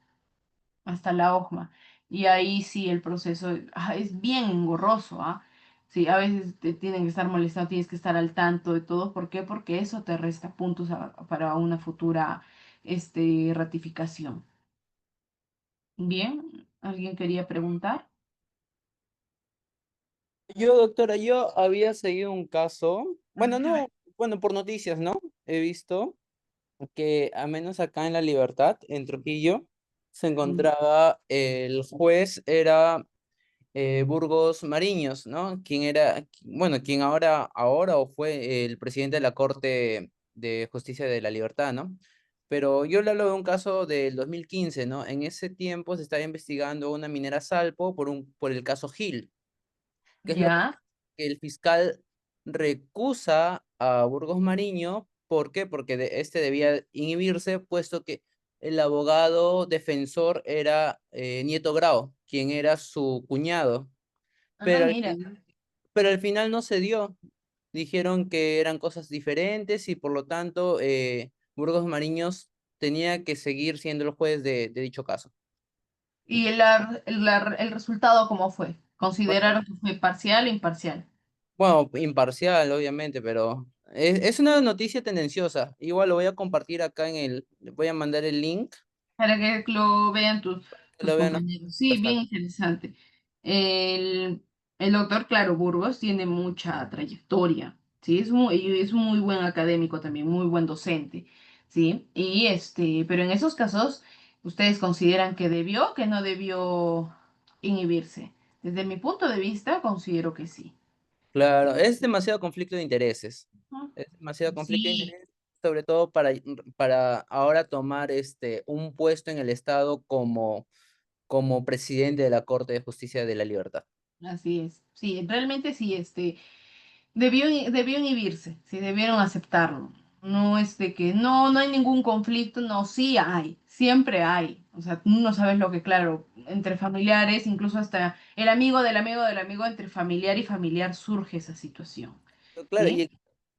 Y ahí sí el proceso es bien engorroso, ¿ah? Sí, a veces te tienen que estar molestando, tienes que estar al tanto de todo. ¿Por qué? Porque eso te resta puntos para una futura ratificación. Bien, ¿alguien quería preguntar? Yo, doctora, yo había seguido un caso, bueno, Ajá. no, bueno, por noticias, ¿no? He visto que, a menos acá en La Libertad, en Trujillo, se Mm. encontraba el juez, era Burgos Mariños, ¿no? Quien era, bueno, quien ahora o fue el presidente de la Corte de Justicia de La Libertad, ¿no? Pero yo le hablo de un caso del 2015, ¿no? En ese tiempo se estaba investigando una minera Salpo por el caso Gil. ¿Qué es lo que Ya. el fiscal recusa a Burgos Mariño? ¿Por qué? Porque este debía inhibirse, puesto que el abogado defensor era Nieto Grau, quien era su cuñado. Ah, Pero mira. pero al final no se dio. Dijeron que eran cosas diferentes y por lo tanto Burgos Mariños tenía que seguir siendo el juez de dicho caso. ¿Y el resultado cómo fue? Bueno, ¿Consideraron que fue parcial o imparcial? bueno, imparcial, obviamente, pero Es una noticia tendenciosa. Igual lo voy a compartir acá le voy a mandar el link, Para que lo vean que tus lo vean compañeros. Sí, bien bastante. interesante. El, el doctor, claro, Burgos tiene mucha trayectoria, ¿sí? Es muy buen académico también, muy buen docente, ¿sí? Y pero en esos casos, ¿ustedes consideran que debió, que no debió inhibirse? Desde mi punto de vista, considero que sí. Claro, es demasiado conflicto de intereses. Ujú. Es demasiado conflicto de Sí, intereses, sobre todo para ahora tomar un puesto en el Estado como presidente de la Corte de Justicia de la Libertad. así es. Sí, realmente sí, debió inhibirse, sí, debieron aceptarlo. No es de que no hay ningún conflicto, no, sí hay, siempre hay. O sea, tú no sabes lo que, claro, entre familiares, incluso hasta el amigo del amigo del amigo, entre familiar y familiar surge esa situación, Pero claro, ¿sí? y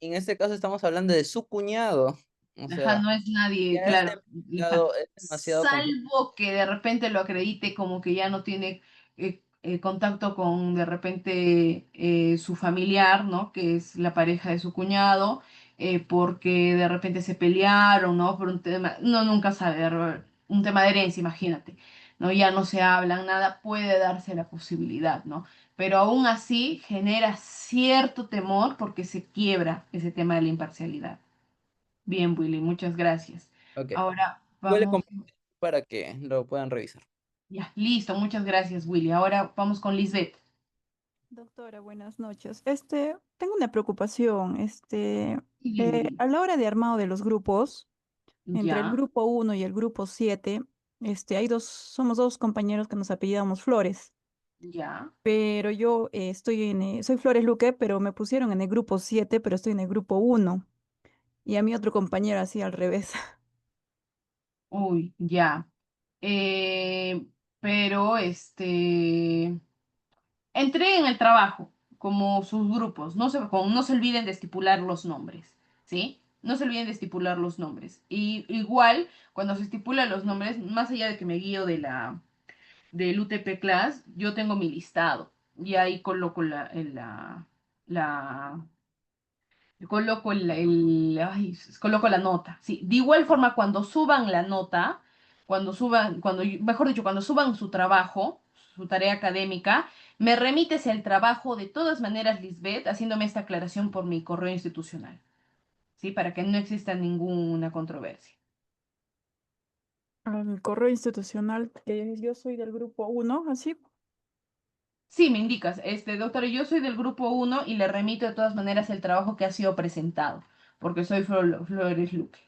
en este caso estamos hablando de su cuñado. O Ajá, sea, no es nadie, ya claro. Ajá. es demasiado conflicto. Salvo que de repente lo acredite como que ya no tiene contacto con de repente su familiar, ¿no? Que es la pareja de su cuñado, porque de repente se pelearon, ¿no? Por un tema, no, nunca sabe, un tema de herencia, imagínate, ¿no? Ya no se hablan, nada, puede darse la posibilidad, ¿no? Pero aún así genera cierto temor porque se quiebra ese tema de la imparcialidad. Bien, Willy, muchas gracias. Ok, Ahora voy a vamos, compartir para que lo puedan revisar. ya, listo, muchas gracias, Willy. Ahora vamos con Lisbeth. Doctora, buenas noches. Tengo una preocupación. Sí, dime, dime. A la hora de armado de los grupos, entre el Ya, grupo 1 y el grupo 7, somos dos compañeros que nos apellidamos Flores. ya. Pero yo soy Flores Luque, pero me pusieron en el grupo 7, pero estoy en el grupo 1. Y a mi otro compañero así al revés. Uy, ya. Pero entré en el trabajo como sus grupos. No se olviden de estipular los nombres, ¿sí? No se olviden de estipular los nombres. Y igual, cuando se estipulan los nombres, más allá de que me guío del UTP Class, yo tengo mi listado y ahí coloco la coloco la nota. Sí, de igual forma cuando suban la nota, mejor dicho, cuando suban su trabajo, su tarea académica, me remites el trabajo de todas maneras, Lisbeth, haciéndome esta aclaración por mi correo institucional, ¿sí? Para que no exista ninguna controversia. Al correo institucional, que yo soy del grupo 1, así. Sí, me indicas, doctor, yo soy del grupo 1 y le remito de todas maneras el trabajo que ha sido presentado, porque soy Flores Luque.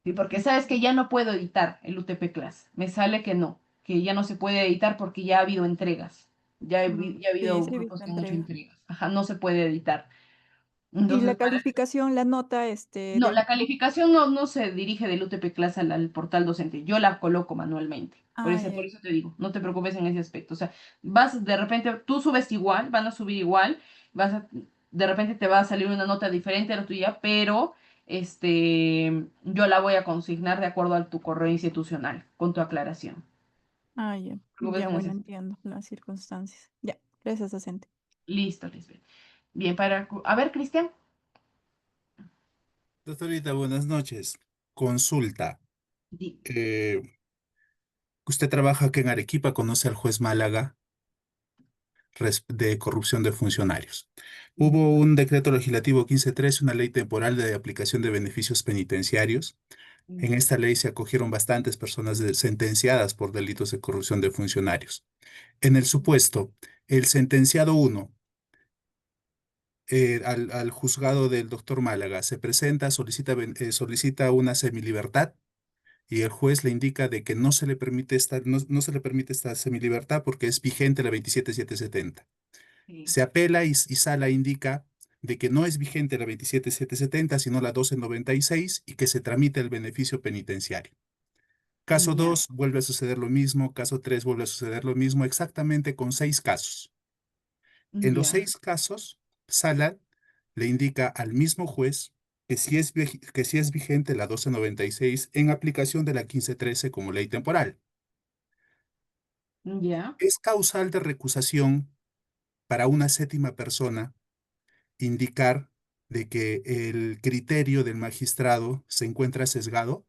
Sí, porque sabes que ya no puedo editar el UTP Class. Me sale que no, que ya no se puede editar porque ya ha habido entregas. Ya ha Sí, habido sí, he grupos visto que han hecho entrega. entregas. Ajá, no se puede editar. Y la Entonces, calificación, la nota, no, la calificación no se dirige del UTP Class al portal docente, yo la coloco manualmente. Ah, Por ya. eso te digo, no te preocupes en ese aspecto. O sea, vas de repente, tú subes igual, van a subir igual, de repente te va a salir una nota diferente a la tuya, pero yo la voy a consignar de acuerdo a tu correo institucional, con tu aclaración. No Ah, ya. te preocupes Ya, en ese bueno, aspecto. entiendo las circunstancias. Ya, gracias, docente. Listo, Lisbeth. Bien, a ver, Cristian. Doctorita, buenas noches. Consulta. Di- Eh, Usted trabaja aquí en Arequipa, conoce al juez Málaga de corrupción de funcionarios. Hubo un decreto legislativo 1513, una ley temporal de aplicación de beneficios penitenciarios. En esta ley se acogieron bastantes personas sentenciadas por delitos de corrupción de funcionarios. En el supuesto, el sentenciado uno al juzgado del doctor Málaga se presenta, solicita una semilibertad y el juez le indica de que no se le permite esta semilibertad porque es vigente la 27770. Sí, Se apela y Sala indica de que no es vigente la 27770, sino la 1296 y que se tramite el beneficio penitenciario. Caso ya, 2 vuelve a suceder lo mismo, caso 3 vuelve a suceder lo mismo, exactamente con 6 casos. En los ya, 6 casos, Sala le indica al mismo juez que sí es vigente la 1296 en aplicación de la 1513 como ley temporal. ya. Es causal de recusación para una séptima persona indicar de que el criterio del magistrado se encuentra sesgado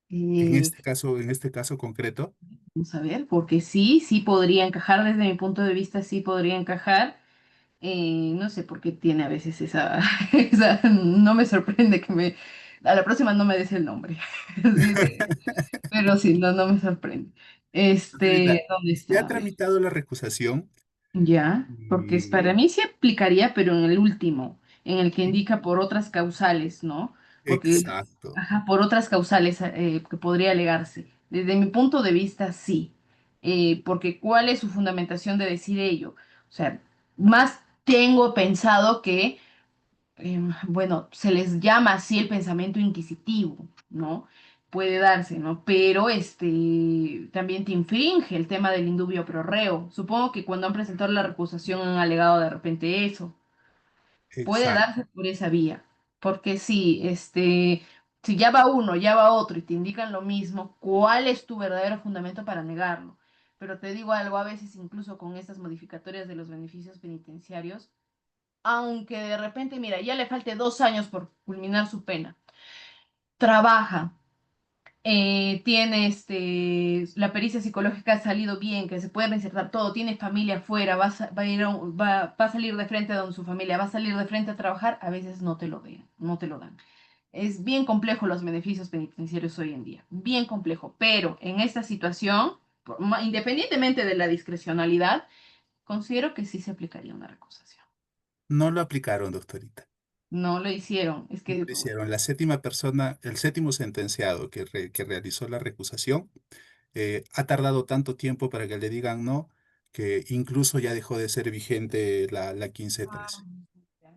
Eh, en este caso concreto? Vamos a ver, porque sí, sí podría encajar, desde mi punto de vista, sí podría encajar. No sé por qué tiene a veces esa, no me sorprende que a la próxima no me des el nombre. Sí, pero sí, no, no me sorprende. Doctorita, ¿Dónde ¿se está? ha A ver. tramitado la recusación? Ya, porque para Y- mí sí aplicaría, pero en el último, en el que indica por otras causales, ¿no? Porque, Exacto, ajá, por otras causales que podría alegarse. Desde mi punto de vista, sí. Porque ¿cuál es su fundamentación de decir ello? O sea, más tengo pensado que bueno, se les llama así el pensamiento inquisitivo, ¿no? Puede darse, ¿no? Pero también te infringe el tema del indubio pro reo. Supongo que cuando han presentado la recusación han alegado de repente eso. Puede exacto. darse por esa vía. Porque sí, si ya va uno, ya va otro y te indican lo mismo, ¿cuál es tu verdadero fundamento para negarlo? Pero te digo algo, a veces incluso con estas modificatorias de los beneficios penitenciarios, aunque de repente, mira, ya le falte 2 años por culminar su pena, trabaja, tiene la pericia psicológica ha salido bien, que se puede reinsertar todo, tiene familia afuera, va a ir va a salir de frente a donde su familia, va a salir de frente a trabajar, a veces no te lo den, no te lo dan. Es bien complejo los beneficios penitenciarios hoy en día, bien complejo, pero en esta situación, independientemente de la discrecionalidad, considero que sí se aplicaría una recusación. No lo aplicaron, doctorita. No lo hicieron. Es No que lo hicieron. La séptima persona, el séptimo sentenciado que realizó la recusación, ha tardado tanto tiempo para que le digan no, que incluso ya dejó de ser vigente la Ah, 1513. ya.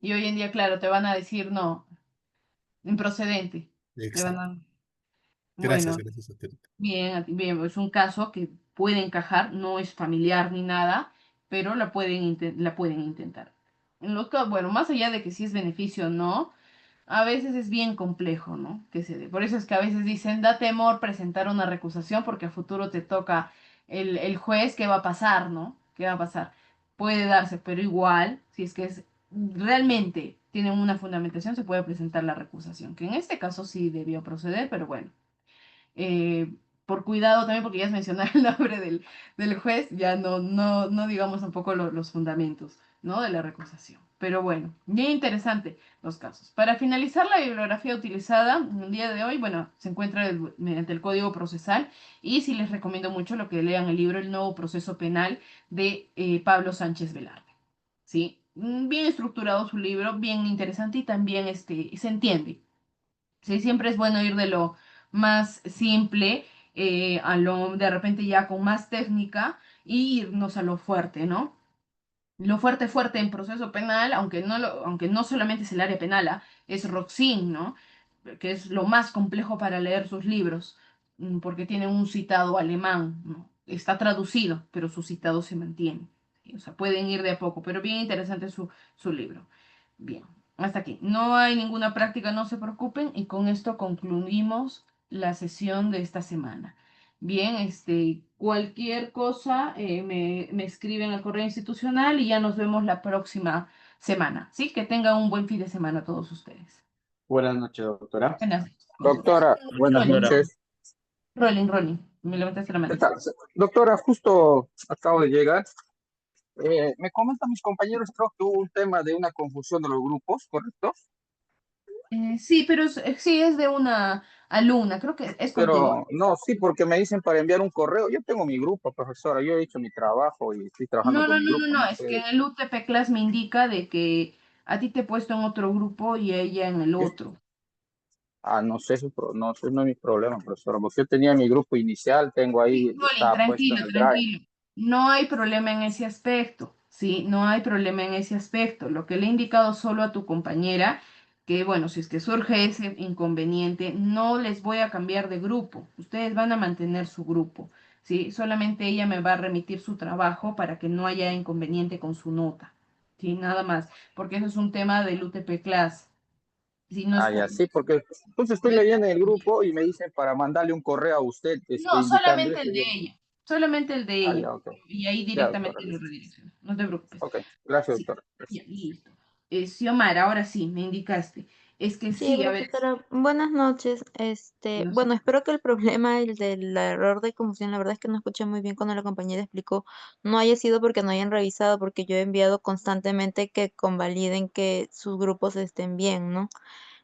Y hoy en día, claro, te van a decir no, improcedente. Te van Exacto. a... Gracias, Bueno, gracias, doctorita. bien, bien, es un caso que puede encajar, no es familiar ni nada, pero la pueden intentar. Bueno, más allá de que si es beneficio o no, a veces es bien complejo, ¿no? Que se dé. Por eso es que a veces dicen, da temor presentar una recusación porque a futuro te toca el juez, ¿qué va a pasar, no? ¿Qué va a pasar? Puede darse, pero igual, si es que realmente tienen una fundamentación, se puede presentar la recusación, que en este caso sí debió proceder, pero bueno eh, por cuidado también, porque ya has mencionado el nombre del juez, ya no digamos tampoco los fundamentos, ¿no? De la recusación. Pero bueno, bien interesante los casos. Para finalizar, la bibliografía utilizada en el día de hoy, bueno, se encuentra mediante el Código Procesal y sí les recomiendo mucho lo que lean el libro El Nuevo Proceso Penal de Pablo Sánchez Velarde. ¿Sí? Bien estructurado su libro, bien interesante y también se entiende. Sí, siempre es bueno ir de lo más simple a lo de repente ya con más técnica y irnos a lo fuerte, ¿no? Lo fuerte, fuerte en proceso penal, aunque no solamente es el área penal, es Roxin, ¿no? Que es lo más complejo para leer sus libros, porque tiene un citado alemán, ¿no? Está traducido, pero su citado se mantiene. ¿Sí? O sea, pueden ir de a poco, pero bien interesante su libro. Bien, hasta aquí. No hay ninguna práctica, no se preocupen, y con esto concluimos la sesión de esta semana. Bien, cualquier cosa me escriben al correo institucional y ya nos vemos la próxima semana. ¿Sí? Que tengan un buen fin de semana todos ustedes. Buenas noches, doctora. Buenas noches. Doctora, buenas Rolling, noches. rolling. Me levantaste la ¿Qué mano. tal? Doctora, justo acabo de llegar. Me comentan mis compañeros, creo que hubo un tema de una confusión de los grupos, ¿correcto? Sí, pero sí es de una alumna, creo que es contigo. Pero no, sí, porque me dicen para enviar un correo. Yo tengo mi grupo, profesora, yo he hecho mi trabajo y estoy trabajando con mi grupo, No, no es que sé. en el UTP Class me indica de que a ti te he puesto en otro grupo y a ella en el otro. No sé, no sé, no es mi problema, profesora, porque yo tenía mi grupo inicial, tengo Sí, ahí, Colin, está puesto en tranquilo, el Drive. tranquilo. No hay problema en ese aspecto, ¿sí? No hay problema en ese aspecto. Lo que le he indicado solo a tu compañera, que bueno, si es que surge ese inconveniente, no les voy a cambiar de grupo. Ustedes van a mantener su grupo, ¿sí? Solamente ella me va a remitir su trabajo para que no haya inconveniente con su nota, ¿sí? Nada más, porque eso es un tema del UTP Class. Si no es Ya, sí, porque entonces estoy leyendo en el grupo y me dicen para mandarle un correo a usted, no, indicando solamente eso. el de ella, solamente el de ella. Ya, ok. Y ahí Ya, doctora, directamente lo listo. redirecciono. No te preocupes. Ok, gracias, Sí, doctora. ya, listo. Xiomara, ahora sí, me indicaste. Es que Sí, sí, a ver, profesora, buenas noches. no sé. Bueno, espero que el problema, el del error de confusión, la verdad es que no escuché muy bien cuando la compañera explicó, no haya sido porque no hayan revisado, porque yo he enviado constantemente que convaliden que sus grupos estén bien, ¿no?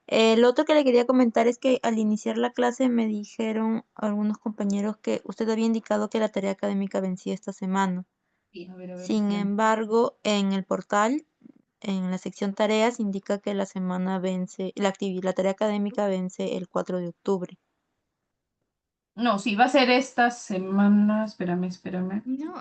Lo otro que le quería comentar es que al iniciar la clase me dijeron algunos compañeros que usted había indicado que la tarea académica vencía esta semana. Sí, a ver, Sin espérame. embargo, en el portal, en la sección tareas, indica que la tarea académica vence el 4 de octubre. No, sí, va a ser esta semana. Espérame. No,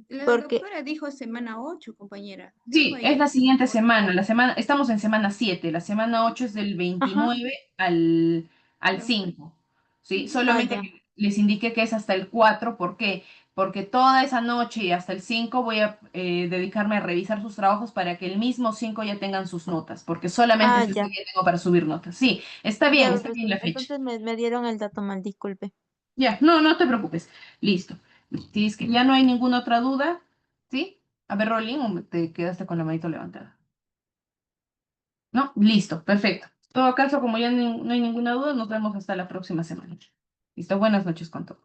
la Porque, doctora dijo semana 8, compañera. Dijo Sí, es la ahí. siguiente semana. Estamos en semana 7. La semana 8 es del ajá, 29 al 5. ¿Sí? Solamente ya. que les indiqué que es hasta el 4. ¿Por qué? Porque toda esa noche y hasta el 5 voy a dedicarme a revisar sus trabajos para que el mismo 5 ya tengan sus notas, porque solamente ese Ya. día tengo para subir notas. Sí, Ya, está bien profesora. la fecha. Entonces me dieron el dato mal, disculpe. Ya, no, no te preocupes. Listo. Si es que ya no hay ninguna otra duda, ¿sí? A ver, Rolín, ¿o te quedaste con la manito levantada? ¿No? Listo, perfecto. En todo caso, como ya no hay ninguna duda, nos vemos hasta la próxima semana. Listo, buenas noches con todo.